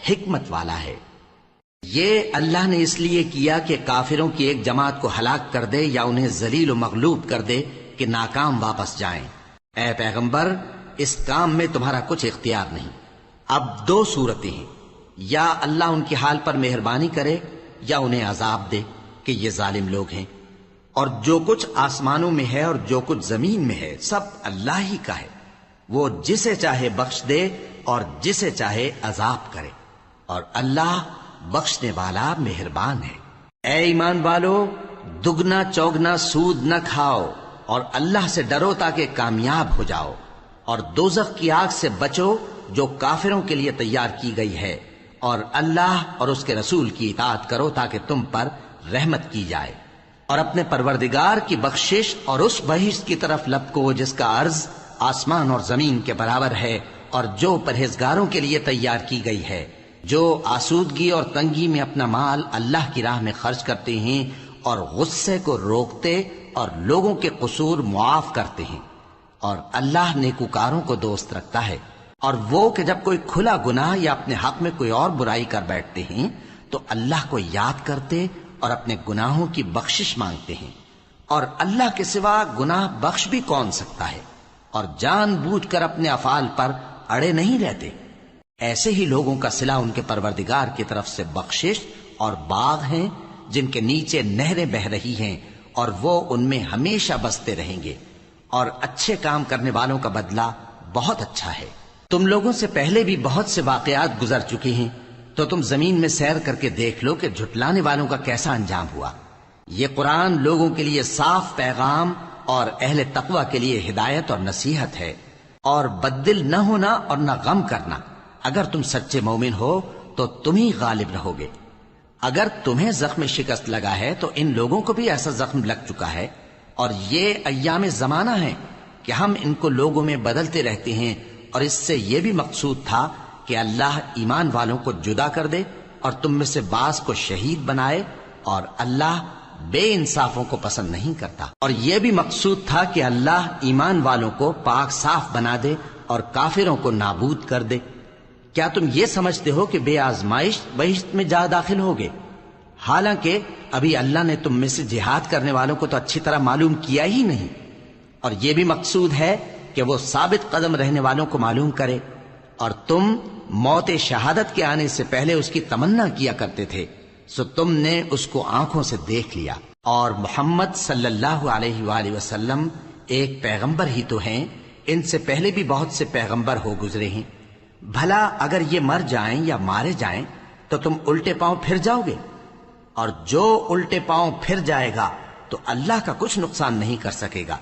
حکمت والا ہے۔ یہ اللہ نے اس لیے کیا کہ کافروں کی ایک جماعت کو ہلاک کر دے یا انہیں ذلیل و مغلوب کر دے کہ ناکام واپس جائیں۔ اے پیغمبر، اس کام میں تمہارا کچھ اختیار نہیں۔ اب دو صورتیں ہیں، یا اللہ ان کی حال پر مہربانی کرے یا انہیں عذاب دے کہ یہ ظالم لوگ ہیں۔ اور جو کچھ آسمانوں میں ہے اور جو کچھ زمین میں ہے سب اللہ ہی کا ہے، وہ جسے چاہے بخش دے اور جسے چاہے عذاب کرے، اور اللہ بخشنے والا مہربان ہے۔ اے ایمان والو، دگنا چوگنا سود نہ کھاؤ اور اللہ سے ڈرو تاکہ کامیاب ہو جاؤ، اور دوزخ کی آگ سے بچو جو کافروں کے لیے تیار کی گئی ہے، اور اللہ اور اس کے رسول کی اطاعت کرو تاکہ تم پر رحمت کی جائے، اور اپنے پروردگار کی بخشش اور اس بہشت کی طرف لپکو جس کا عرض آسمان اور زمین کے برابر ہے اور جو پرہیزگاروں کے لیے تیار کی گئی ہے، جو آسودگی اور تنگی میں اپنا مال اللہ کی راہ میں خرچ کرتے ہیں اور غصے کو روکتے اور لوگوں کے قصور معاف کرتے ہیں، اور اللہ نیکوکاروں کو دوست رکھتا ہے۔ اور وہ کہ جب کوئی کھلا گناہ یا اپنے حق میں کوئی اور برائی کر بیٹھتے ہیں تو اللہ کو یاد کرتے اور اپنے گناہوں کی بخشش مانگتے ہیں، اور اللہ کے سوا گناہ بخش بھی کون سکتا ہے، اور جان بوجھ کر اپنے افعال پر اڑے نہیں رہتے۔ ایسے ہی لوگوں کا صلہ ان کے پروردگار کی طرف سے بخشش اور باغ ہیں جن کے نیچے نہریں بہ رہی ہیں، اور وہ ان میں ہمیشہ بستے رہیں گے، اور اچھے کام کرنے والوں کا بدلہ بہت اچھا ہے۔ تم لوگوں سے پہلے بھی بہت سے واقعات گزر چکے ہیں، تو تم زمین میں سیر کر کے دیکھ لو کہ جھٹلانے والوں کا کیسا انجام ہوا۔ یہ قرآن لوگوں کے لیے صاف پیغام اور اہل تقوی کے لیے ہدایت اور نصیحت ہے، اور بددل نہ ہونا اور نہ غم کرنا۔ اگر تم سچے مومن ہو تو تم ہی غالب رہو گے۔ اگر تمہیں زخم شکست لگا ہے تو ان لوگوں کو بھی ایسا زخم لگ چکا ہے، اور یہ ایام زمانہ ہے کہ ہم ان کو لوگوں میں بدلتے رہتے ہیں، اور اس سے یہ بھی مقصود تھا کہ اللہ ایمان والوں کو جدا کر دے اور تم میں سے بعض کو شہید بنائے، اور اللہ بے انصافوں کو پسند نہیں کرتا۔ اور یہ بھی مقصود تھا کہ اللہ ایمان والوں کو پاک صاف بنا دے اور کافروں کو نابود کر دے۔ کیا تم یہ سمجھتے ہو کہ بے آزمائش بہشت میں جا داخل ہوگے؟ حالانکہ ابھی اللہ نے تم میں سے جہاد کرنے والوں کو تو اچھی طرح معلوم کیا ہی نہیں، اور یہ بھی مقصود ہے کہ وہ ثابت قدم رہنے والوں کو معلوم کرے۔ اور تم موت شہادت کے آنے سے پہلے اس کی تمنا کیا کرتے تھے، سو تم نے اس کو آنکھوں سے دیکھ لیا۔ اور محمد صلی اللہ علیہ وآلہ وسلم ایک پیغمبر ہی تو ہیں، ان سے پہلے بھی بہت سے پیغمبر ہو گزرے ہیں۔ بھلا اگر یہ مر جائیں یا مارے جائیں تو تم الٹے پاؤں پھر جاؤ گے؟ اور جو الٹے پاؤں پھر جائے گا تو اللہ کا کچھ نقصان نہیں کر سکے گا،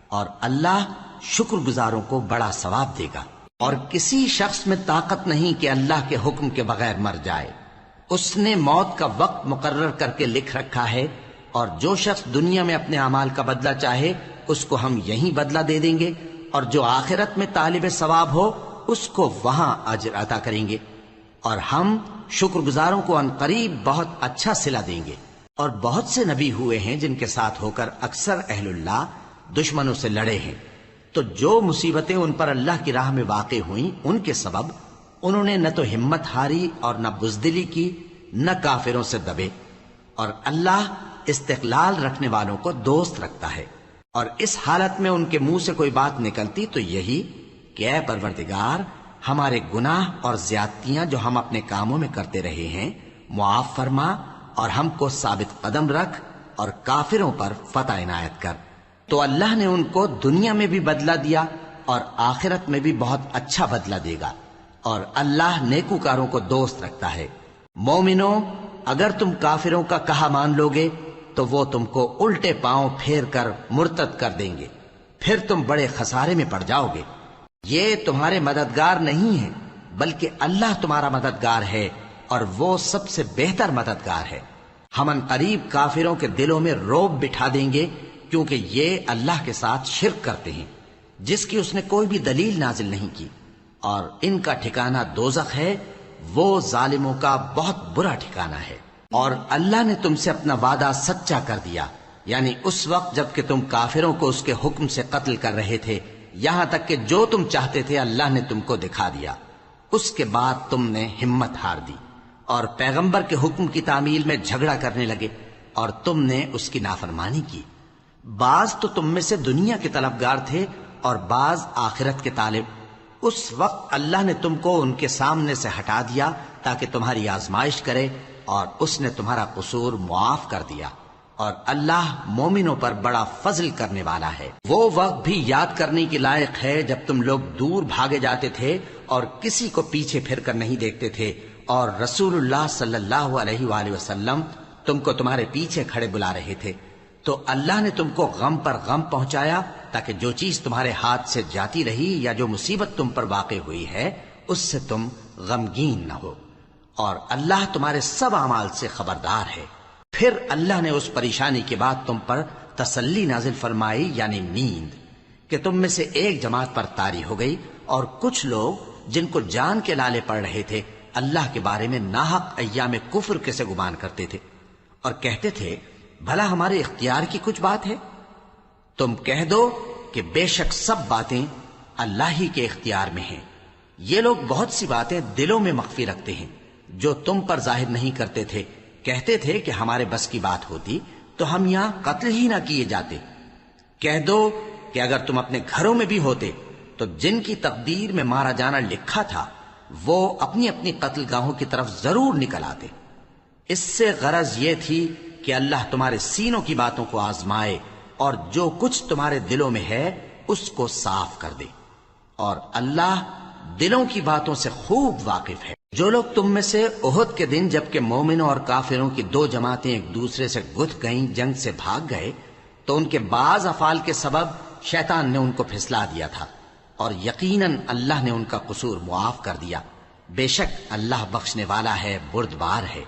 اور اللہ شکر گزاروں کو بڑا ثواب دے گا۔ اور کسی شخص میں طاقت نہیں کہ اللہ کے حکم کے بغیر مر جائے، اس نے موت کا وقت مقرر کر کے لکھ رکھا ہے، اور جو شخص دنیا میں اپنے اعمال کا بدلہ چاہے اس کو ہم یہیں بدلہ دے دیں گے، اور جو آخرت میں طالب ثواب ہو اس کو وہاں اجر عطا کریں گے، اور ہم شکر گزاروں کو عنقریب بہت اچھا صلہ دیں گے۔ اور بہت سے نبی ہوئے ہیں جن کے ساتھ ہو کر اکثر اہل اللہ دشمنوں سے لڑے ہیں، تو جو مصیبتیں ان پر اللہ کی راہ میں واقع ہوئیں ان کے سبب انہوں نے نہ تو ہمت ہاری اور نہ بزدلی کی، نہ کافروں سے دبے، اور اللہ استقلال رکھنے والوں کو دوست رکھتا ہے۔ اور اس حالت میں ان کے منہ سے کوئی بات نکلتی تو یہی کہ اے پروردگار، ہمارے گناہ اور زیادتیاں جو ہم اپنے کاموں میں کرتے رہے ہیں معاف فرما، اور ہم کو ثابت قدم رکھ اور کافروں پر فتح عنایت کر۔ تو اللہ نے ان کو دنیا میں بھی بدلہ دیا اور آخرت میں بھی بہت اچھا بدلہ دے گا، اور اللہ نیکوکاروں کو دوست رکھتا ہے۔ مومنوں، اگر تم کافروں کا کہا مان لوگے تو وہ تم کو الٹے پاؤں پھیر کر مرتد کر دیں گے، پھر تم بڑے خسارے میں پڑ جاؤ گے۔ یہ تمہارے مددگار نہیں ہیں بلکہ اللہ تمہارا مددگار ہے، اور وہ سب سے بہتر مددگار ہے۔ ہم عنقریب کافروں کے دلوں میں رعب بٹھا دیں گے، کیونکہ یہ اللہ کے ساتھ شرک کرتے ہیں جس کی اس نے کوئی بھی دلیل نازل نہیں کی، اور ان کا ٹھکانہ دوزخ ہے، وہ ظالموں کا بہت برا ٹھکانہ ہے۔ اور اللہ نے تم سے اپنا وعدہ سچا کر دیا، یعنی اس وقت جب کہ تم کافروں کو اس کے حکم سے قتل کر رہے تھے، یہاں تک کہ جو تم چاہتے تھے اللہ نے تم کو دکھا دیا۔ اس کے بعد تم نے ہمت ہار دی اور پیغمبر کے حکم کی تعمیل میں جھگڑا کرنے لگے، اور تم نے اس کی نافرمانی کی۔ بعض تو تم میں سے دنیا کے طلبگار تھے اور بعض آخرت کے طالب۔ اس وقت اللہ نے تم کو ان کے سامنے سے ہٹا دیا تاکہ تمہاری آزمائش کرے، اور اس نے تمہارا قصور معاف کر دیا، اور اللہ مومنوں پر بڑا فضل کرنے والا ہے۔ وہ وقت بھی یاد کرنے کے لائق ہے جب تم لوگ دور بھاگے جاتے تھے اور کسی کو پیچھے پھر کر نہیں دیکھتے تھے، اور رسول اللہ صلی اللہ علیہ وآلہ وسلم تم کو تمہارے پیچھے کھڑے بلا رہے تھے، تو اللہ نے تم کو غم پر غم پہنچایا تاکہ جو چیز تمہارے ہاتھ سے جاتی رہی یا جو مصیبت تم پر واقع ہوئی ہے اس سے تم غمگین نہ ہو، اور اللہ تمہارے سب اعمال سے خبردار ہے۔ پھر اللہ نے اس پریشانی کے بعد تم پر تسلی نازل فرمائی، یعنی نیند۔ کہ تم میں سے ایک جماعت پر طاری ہو گئی اور کچھ لوگ جن کو جان کے لالے پڑ رہے تھے اللہ کے بارے میں ناحق ایام کفر کے سے گمان کرتے تھے اور کہتے تھے بھلا ہمارے اختیار کی کچھ بات ہے؟ تم کہہ دو کہ بے شک سب باتیں اللہ ہی کے اختیار میں ہیں۔ یہ لوگ بہت سی باتیں دلوں میں مخفی رکھتے ہیں جو تم پر ظاہر نہیں کرتے تھے۔ کہتے تھے کہ ہمارے بس کی بات ہوتی تو ہم یہاں قتل ہی نہ کیے جاتے۔ کہہ دو کہ اگر تم اپنے گھروں میں بھی ہوتے تو جن کی تقدیر میں مارا جانا لکھا تھا وہ اپنی اپنی قتل گاہوں کی طرف ضرور نکل آتے۔ اس سے غرض یہ تھی کہ اللہ تمہارے سینوں کی باتوں کو آزمائے اور جو کچھ تمہارے دلوں میں ہے اس کو صاف کر دے، اور اللہ دلوں کی باتوں سے خوب واقف ہے۔ جو لوگ تم میں سے احد کے دن جبکہ مومنوں اور کافروں کی دو جماعتیں ایک دوسرے سے گتھ گئیں جنگ سے بھاگ گئے تو ان کے بعض افعال کے سبب شیطان نے ان کو پھسلا دیا تھا، اور یقیناً اللہ نے ان کا قصور معاف کر دیا۔ بے شک اللہ بخشنے والا ہے، بردبار ہے۔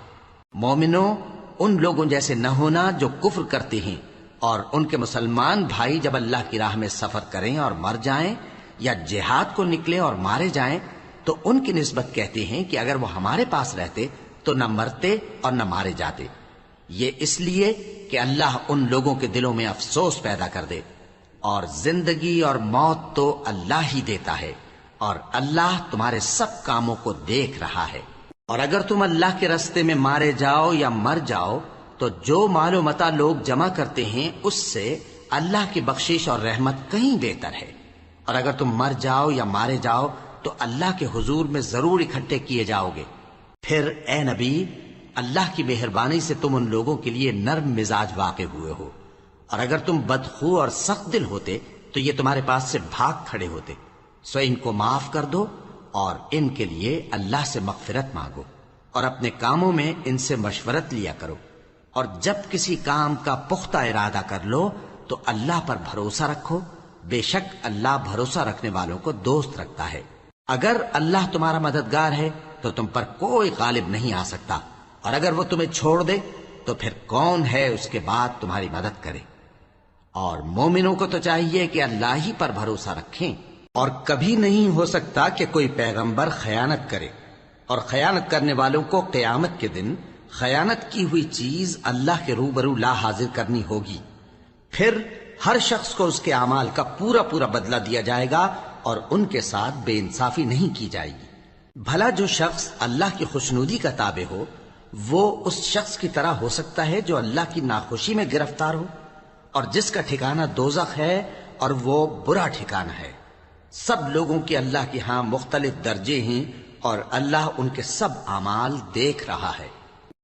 مومنوں، ان لوگوں جیسے نہ ہونا جو کفر کرتے ہیں، اور ان کے مسلمان بھائی جب اللہ کی راہ میں سفر کریں اور مر جائیں یا جہاد کو نکلیں اور مارے جائیں تو ان کی نسبت کہتے ہیں کہ اگر وہ ہمارے پاس رہتے تو نہ مرتے اور نہ مارے جاتے۔ یہ اس لیے کہ اللہ ان لوگوں کے دلوں میں افسوس پیدا کر دے، اور زندگی اور موت تو اللہ ہی دیتا ہے، اور اللہ تمہارے سب کاموں کو دیکھ رہا ہے۔ اور اگر تم اللہ کے راستے میں مارے جاؤ یا مر جاؤ تو جو مال و متاع لوگ جمع کرتے ہیں اس سے اللہ کی بخشش اور رحمت کہیں بہتر ہے، اور اگر تم مر جاؤ یا مارے جاؤ تو اللہ کے حضور میں ضرور اکٹھے کیے جاؤ گے۔ پھر اے نبی، اللہ کی مہربانی سے تم ان لوگوں کے لیے نرم مزاج واقع ہوئے ہو، اور اگر تم بدخو اور سخت دل ہوتے تو یہ تمہارے پاس سے بھاگ کھڑے ہوتے۔ سو ان کو معاف کر دو اور ان کے لیے اللہ سے مغفرت مانگو، اور اپنے کاموں میں ان سے مشورت لیا کرو، اور جب کسی کام کا پختہ ارادہ کر لو تو اللہ پر بھروسہ رکھو، بے شک اللہ بھروسہ رکھنے والوں کو دوست رکھتا ہے۔ اگر اللہ تمہارا مددگار ہے تو تم پر کوئی غالب نہیں آ سکتا، اور اگر وہ تمہیں چھوڑ دے تو پھر کون ہے اس کے بعد تمہاری مدد کرے۔ اور مومنوں کو تو چاہیے کہ اللہ ہی پر بھروسہ رکھیں، اور کبھی نہیں ہو سکتا کہ کوئی پیغمبر خیانت کرے، اور خیانت کرنے والوں کو قیامت کے دن خیانت کی ہوئی چیز اللہ کے روبرو لا حاضر کرنی ہوگی۔ پھر ہر شخص کو اس کے اعمال کا پورا پورا بدلہ دیا جائے گا، اور ان کے ساتھ بے انصافی نہیں کی جائے گی۔ بھلا جو شخص اللہ کی خوشنودی کا تابع ہو وہ اس شخص کی طرح ہو سکتا ہے جو اللہ کی ناخوشی میں گرفتار ہو، اور جس کا ٹھکانہ دوزخ ہے اور وہ برا ٹھکانہ ہے۔ سب لوگوں کے اللہ کے ہاں مختلف درجے ہیں، اور اللہ ان کے سب اعمال دیکھ رہا ہے۔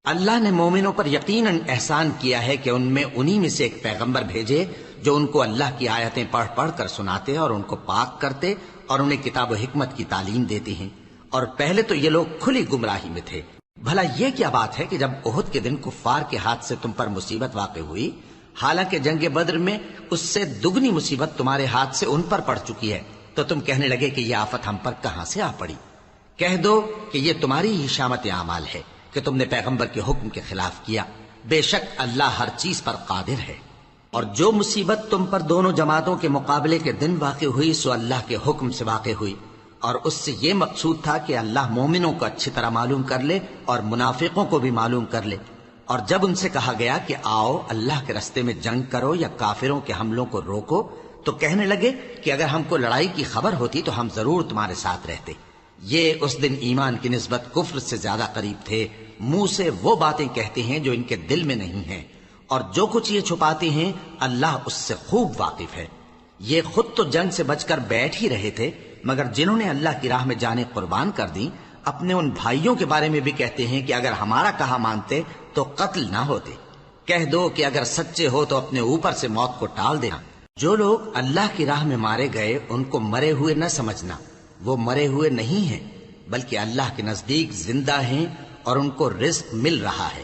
اللہ نے مومنوں پر یقیناً احسان کیا ہے کہ ان میں انہی میں سے ایک پیغمبر بھیجے جو ان کو اللہ کی آیتیں پڑھ پڑھ کر سناتے اور ان کو پاک کرتے اور انہیں کتاب و حکمت کی تعلیم دیتے ہیں، اور پہلے تو یہ لوگ کھلی گمراہی میں تھے۔ بھلا یہ کیا بات ہے کہ جب احد کے دن کفار کے ہاتھ سے تم پر مصیبت واقع ہوئی، حالانکہ جنگ بدر میں اس سے دگنی مصیبت تمہارے ہاتھ سے ان پر پڑ چکی ہے، تو تم کہنے لگے کہ یہ آفت ہم پر کہاں سے آ پڑی؟ کہہ دو کہ یہ تمہاری ہی شامت اعمال ہے کہ تم نے پیغمبر کے حکم کے خلاف کیا، بے شک اللہ ہر چیز پر قادر ہے۔ اور جو مصیبت تم پر دونوں جماعتوں کے مقابلے کے دن واقع ہوئی سو اللہ کے حکم سے واقع ہوئی، اور اس سے یہ مقصود تھا کہ اللہ مومنوں کو اچھی طرح معلوم کر لے اور منافقوں کو بھی معلوم کر لے۔ اور جب ان سے کہا گیا کہ آؤ اللہ کے راستے میں جنگ کرو یا کافروں کے حملوں کو روکو، تو کہنے لگے کہ اگر ہم کو لڑائی کی خبر ہوتی تو ہم ضرور تمہارے ساتھ رہتے۔ یہ اس دن ایمان کی نسبت کفر سے زیادہ قریب تھے، منہ سے وہ باتیں کہتے ہیں جو ان کے دل میں نہیں ہیں، اور جو کچھ یہ چھپاتے ہیں اللہ اس سے خوب واقف ہے۔ یہ خود تو جنگ سے بچ کر بیٹھ ہی رہے تھے، مگر جنہوں نے اللہ کی راہ میں جانیں قربان کر دیں اپنے ان بھائیوں کے بارے میں بھی کہتے ہیں کہ اگر ہمارا کہا مانتے تو قتل نہ ہوتے۔ کہہ دو کہ اگر سچے ہو تو اپنے اوپر سے موت کو ٹال دینا۔ جو لوگ اللہ کی راہ میں مارے گئے ان کو مرے ہوئے نہ سمجھنا، وہ مرے ہوئے نہیں ہیں بلکہ اللہ کے نزدیک زندہ ہیں اور ان کو رزق مل رہا ہے۔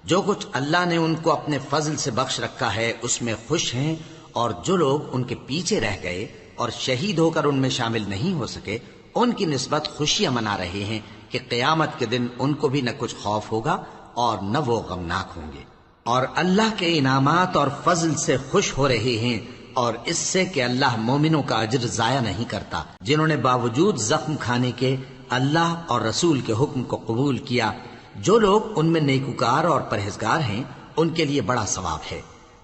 جو کچھ اللہ نے ان کو اپنے فضل سے بخش رکھا ہے اس میں خوش ہیں، اور جو لوگ ان کے پیچھے رہ گئے اور شہید ہو کر ان میں شامل نہیں ہو سکے ان کی نسبت خوشیاں منا رہے ہیں کہ قیامت کے دن ان کو بھی نہ کچھ خوف ہوگا اور نہ وہ غمناک ہوں گے، اور اللہ کے انعامات اور فضل سے خوش ہو رہے ہیں اور اس سے کہ اللہ مومنوں کا اجر ضائع نہیں کرتا جنہوں نے باوجود زخم کھانے کے اللہ اور رسول کے حکم کو قبول کیا۔ جو لوگ ان میں نیکوکار اور پرہیزگار ہیں ان کے لیے بڑا ثواب ہے۔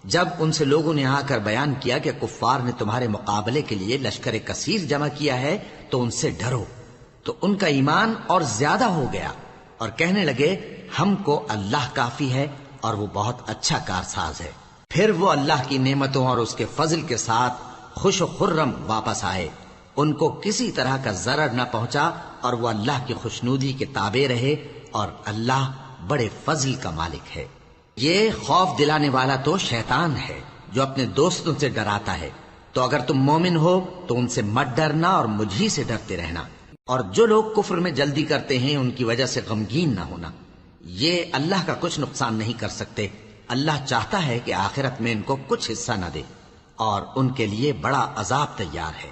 جب ان سے لوگوں نے آ کر بیان کیا کہ کفار نے تمہارے مقابلے کے لیے لشکر کثیر جمع کیا ہے تو ان سے ڈرو، تو ان کا ایمان اور زیادہ ہو گیا اور کہنے لگے ہم کو اللہ کافی ہے اور وہ بہت اچھا کارساز ہے۔ پھر وہ اللہ کی نعمتوں اور اس کے فضل کے ساتھ خوش و خرم واپس آئے، ان کو کسی طرح کا ضرر نہ پہنچا اور وہ اللہ کی خوشنودی کے تابع رہے، اور اللہ بڑے فضل کا مالک ہے۔ یہ خوف دلانے والا تو شیطان ہے جو اپنے دوستوں سے ڈراتا ہے، تو اگر تم مومن ہو تو ان سے مت ڈرنا اور مجھ ہی سے ڈرتے رہنا، اور جو لوگ کفر میں جلدی کرتے ہیں ان کی وجہ سے غمگین نہ ہونا، یہ اللہ کا کچھ نقصان نہیں کر سکتے۔ اللہ چاہتا ہے کہ آخرت میں ان کو کچھ حصہ نہ دے اور ان کے لیے بڑا عذاب تیار ہے۔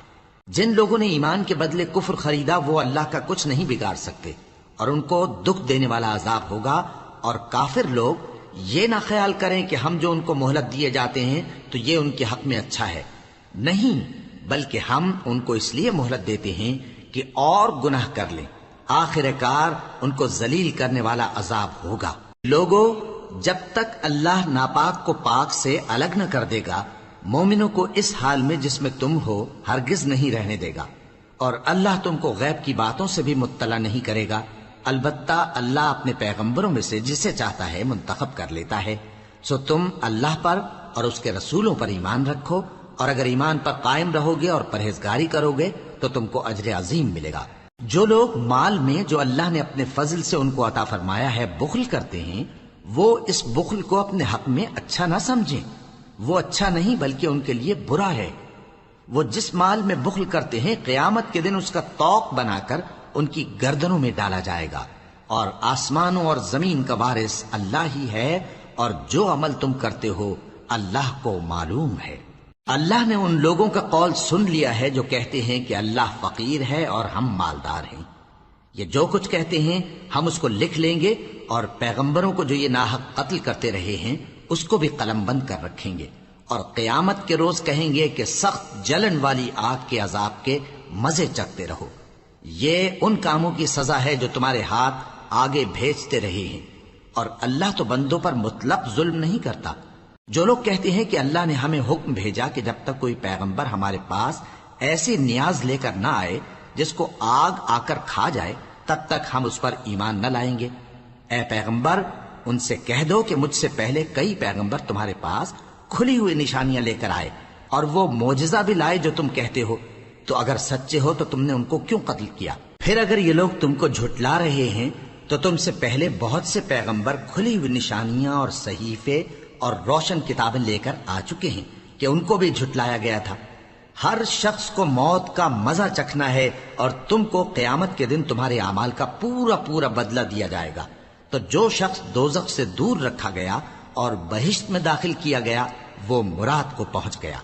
جن لوگوں نے ایمان کے بدلے کفر خریدا وہ اللہ کا کچھ نہیں بگاڑ سکتے، اور ان کو دکھ دینے والا عذاب ہوگا۔ اور کافر لوگ یہ نہ خیال کریں کہ ہم جو ان کو مہلت دیے جاتے ہیں تو یہ ان کے حق میں اچھا ہے، نہیں، بلکہ ہم ان کو اس لیے مہلت دیتے ہیں کہ اور گناہ کر لیں، آخر کار ان کو ذلیل کرنے والا عذاب ہوگا۔ لوگوں، جب تک اللہ ناپاک کو پاک سے الگ نہ کر دے گا، مومنوں کو اس حال میں جس میں تم ہو ہرگز نہیں رہنے دے گا، اور اللہ تم کو غیب کی باتوں سے بھی مطلع نہیں کرے گا۔ البتہ اللہ اپنے پیغمبروں میں سے جسے چاہتا ہے منتخب کر لیتا ہے۔ سو تم اللہ پر اور اس کے رسولوں پر ایمان رکھو، اور اگر ایمان پر قائم رہو گے اور پرہیزگاری کرو گے تو تم کو اجر عظیم ملے گا۔ جو لوگ مال میں جو اللہ نے اپنے فضل سے ان کو عطا فرمایا ہے بخل کرتے ہیں، وہ اس بخل کو اپنے حق میں اچھا نہ سمجھیں، وہ اچھا نہیں بلکہ ان کے لیے برا ہے۔ وہ جس مال میں بخل کرتے ہیں قیامت کے دن اس کا طوق بنا کر ان کی گردنوں میں ڈالا جائے گا، اور آسمانوں اور زمین کا وارث اللہ ہی ہے، اور جو عمل تم کرتے ہو اللہ کو معلوم ہے۔ اللہ نے ان لوگوں کا قول سن لیا ہے جو کہتے ہیں کہ اللہ فقیر ہے اور ہم مالدار ہیں۔ یہ جو کچھ کہتے ہیں ہم اس کو لکھ لیں گے، اور پیغمبروں کو جو یہ ناحق قتل کرتے رہے ہیں اس کو بھی قلم بند کر رکھیں گے، اور قیامت کے روز کہیں گے کہ سخت جلن والی آگ کے عذاب کے مزے چکھتے رہو۔ یہ ان کاموں کی سزا ہے جو تمہارے ہاتھ آگے بھیجتے رہے ہیں، اور اللہ تو بندوں پر مطلق ظلم نہیں کرتا۔ جو لوگ کہتے ہیں کہ اللہ نے ہمیں حکم بھیجا کہ جب تک کوئی پیغمبر ہمارے پاس ایسی نیاز لے کر نہ آئے جس کو آگ آ کر کھا جائے تب تک ہم اس پر ایمان نہ لائیں گے، اے پیغمبر ان سے کہہ دو کہ مجھ سے پہلے کئی پیغمبر تمہارے پاس کھلی ہوئی نشانیاں لے کر آئے، اور وہ معجزہ بھی لائے جو تم کہتے ہو، تو اگر سچے ہو تو تم نے ان کو کیوں قتل کیا؟ پھر اگر یہ لوگ تم کو جھٹلا رہے ہیں تو تم سے پہلے بہت سے پیغمبر کھلی ہوئی نشانیاں اور صحیفے اور روشن کتابیں لے کر آ چکے ہیں کہ ان کو بھی جھٹلایا گیا تھا۔ ہر شخص کو موت کا مزہ چکھنا ہے، اور تم کو قیامت کے دن تمہارے اعمال کا پورا پورا بدلہ دیا جائے گا۔ تو جو شخص دوزخ سے دور رکھا گیا اور بہشت میں داخل کیا گیا وہ مراد کو پہنچ گیا،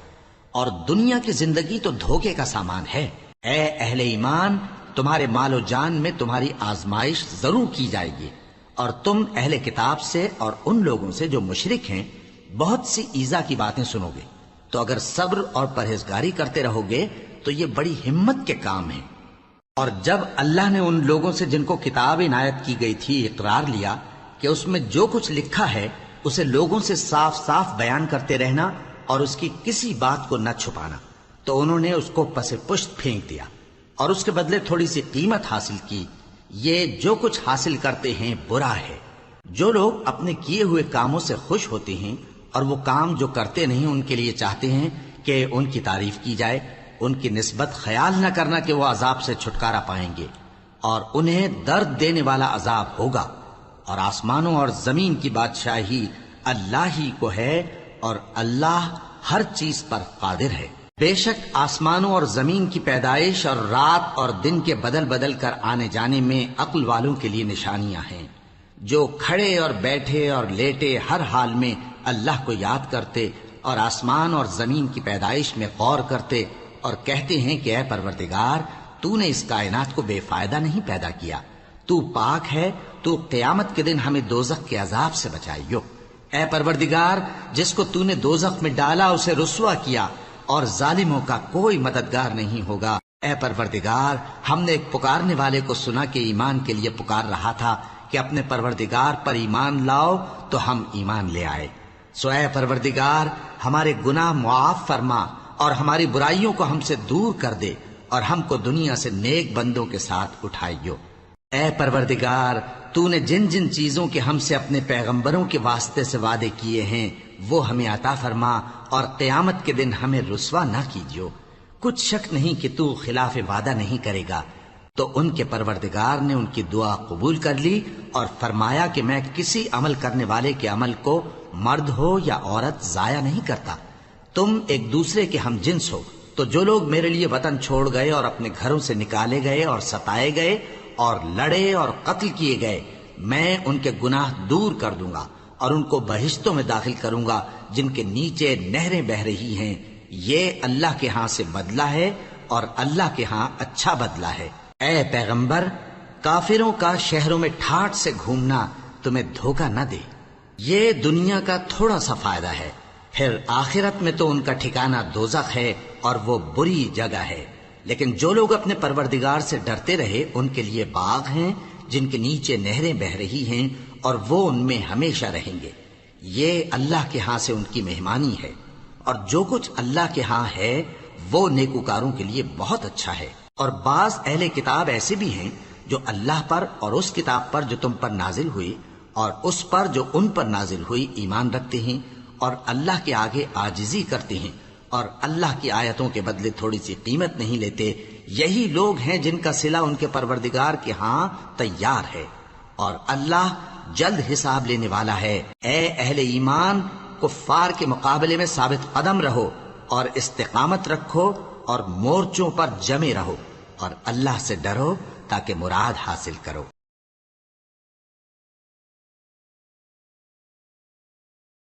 اور دنیا کی زندگی تو دھوکے کا سامان ہے۔ اے اہل ایمان، تمہارے مال و جان میں تمہاری آزمائش ضرور کی جائے گی، اور تم اہل کتاب سے اور ان لوگوں سے جو مشرک ہیں بہت سی ایذا کی باتیں سنو گے، تو اگر صبر اور پرہیزگاری کرتے رہو گے تو یہ بڑی ہمت کے کام ہیں۔ اور جب اللہ نے ان لوگوں سے جن کو کتاب عنایت کی گئی تھی اقرار لیا کہ اس میں جو کچھ لکھا ہے اسے لوگوں سے صاف صاف بیان کرتے رہنا اور اس کی کسی بات کو نہ چھپانا، تو انہوں نے اس کو پس پشت پھینک دیا اور اس کے بدلے تھوڑی سی قیمت حاصل کی۔ یہ جو کچھ حاصل کرتے ہیں برا ہے۔ جو لوگ اپنے کیے ہوئے کاموں سے خوش ہوتے ہیں اور وہ کام جو کرتے نہیں ان کے لیے چاہتے ہیں کہ ان کی تعریف کی جائے، ان کی نسبت خیال نہ کرنا کہ وہ عذاب سے چھٹکارا پائیں گے، اور انہیں درد دینے والا عذاب ہوگا۔ اور آسمانوں اور زمین کی بادشاہی اللہ ہی کو ہے، اور اللہ ہر چیز پر قادر ہے۔ بے شک آسمانوں اور زمین کی پیدائش اور رات اور دن کے بدل بدل کر آنے جانے میں عقل والوں کے لیے نشانیاں ہیں، جو کھڑے اور بیٹھے اور لیٹے ہر حال میں اللہ کو یاد کرتے اور آسمان اور زمین کی پیدائش میں غور کرتے اور کہتے ہیں کہ اے پروردگار، تو نے اس کائنات کو بے فائدہ نہیں پیدا کیا، تو پاک ہے، تو قیامت کے دن ہمیں دوزخ کے عذاب سے بچائیو۔ اے پروردگار، جس کو تو نے دوزخ میں ڈالا اسے رسوا کیا، اور ظالموں کا کوئی مددگار نہیں ہوگا۔ اے پروردگار، ہم نے ایک پکارنے والے کو سنا کہ ایمان کے لیے پکار رہا تھا کہ اپنے پروردگار پر ایمان لاؤ، تو ہم ایمان لے آئے۔ سو اے پروردگار، ہمارے گناہ معاف فرما اور ہماری برائیوں کو ہم سے دور کر دے، اور ہم کو دنیا سے نیک بندوں کے ساتھ اٹھائیو۔ اے پروردگار، تو نے جن جن چیزوں کے ہم سے اپنے پیغمبروں کے واسطے سے وعدے کیے ہیں وہ ہمیں عطا فرما، اور قیامت کے دن ہمیں رسوا نہ کیجیو۔ کچھ شک نہیں کہ تو خلاف وعدہ نہیں کرے گا۔ تو ان کے پروردگار نے ان کی دعا قبول کر لی اور فرمایا کہ میں کسی عمل کرنے والے کے عمل کو مرد ہو یا عورت ضائع نہیں کرتا۔ تم ایک دوسرے کے ہم جنس ہو، تو جو لوگ میرے لیے وطن چھوڑ گئے اور اپنے گھروں سے نکالے گئے اور ستائے گئے اور لڑے اور قتل کیے گئے، میں ان کے گناہ دور کر دوں گا اور ان کو بہشتوں میں داخل کروں گا جن کے نیچے نہریں بہہ رہی ہیں۔ یہ اللہ کے ہاں سے بدلہ ہے اور اللہ کے ہاں اچھا بدلہ ہے۔ اے پیغمبر، کافروں کا شہروں میں ٹھاٹھ سے گھومنا تمہیں دھوکہ نہ دے۔ یہ دنیا کا تھوڑا سا فائدہ ہے، پھر آخرت میں تو ان کا ٹھکانہ دوزخ ہے اور وہ بری جگہ ہے۔ لیکن جو لوگ اپنے پروردگار سے ڈرتے رہے ان کے لیے باغ ہیں جن کے نیچے نہریں بہہ رہی ہیں، اور وہ ان میں ہمیشہ رہیں گے۔ یہ اللہ کے ہاں سے ان کی مہمانی ہے، اور جو کچھ اللہ کے ہاں ہے وہ نیکوکاروں کے لیے بہت اچھا ہے۔ اور بعض اہل کتاب ایسے بھی ہیں جو اللہ پر اور اس کتاب پر جو تم پر نازل ہوئی اور اس پر جو ان پر نازل ہوئی ایمان رکھتے ہیں، اور اللہ کے آگے عاجزی کرتے ہیں، اور اللہ کی آیتوں کے بدلے تھوڑی سی قیمت نہیں لیتے۔ یہی لوگ ہیں جن کا صلہ ان کے پروردگار کے ہاں تیار ہے، اور اللہ جلد حساب لینے والا ہے۔ اے اہل ایمان، کفار کے مقابلے میں ثابت قدم رہو اور استقامت رکھو اور مورچوں پر جمے رہو، اور اللہ سے ڈرو تاکہ مراد حاصل کرو۔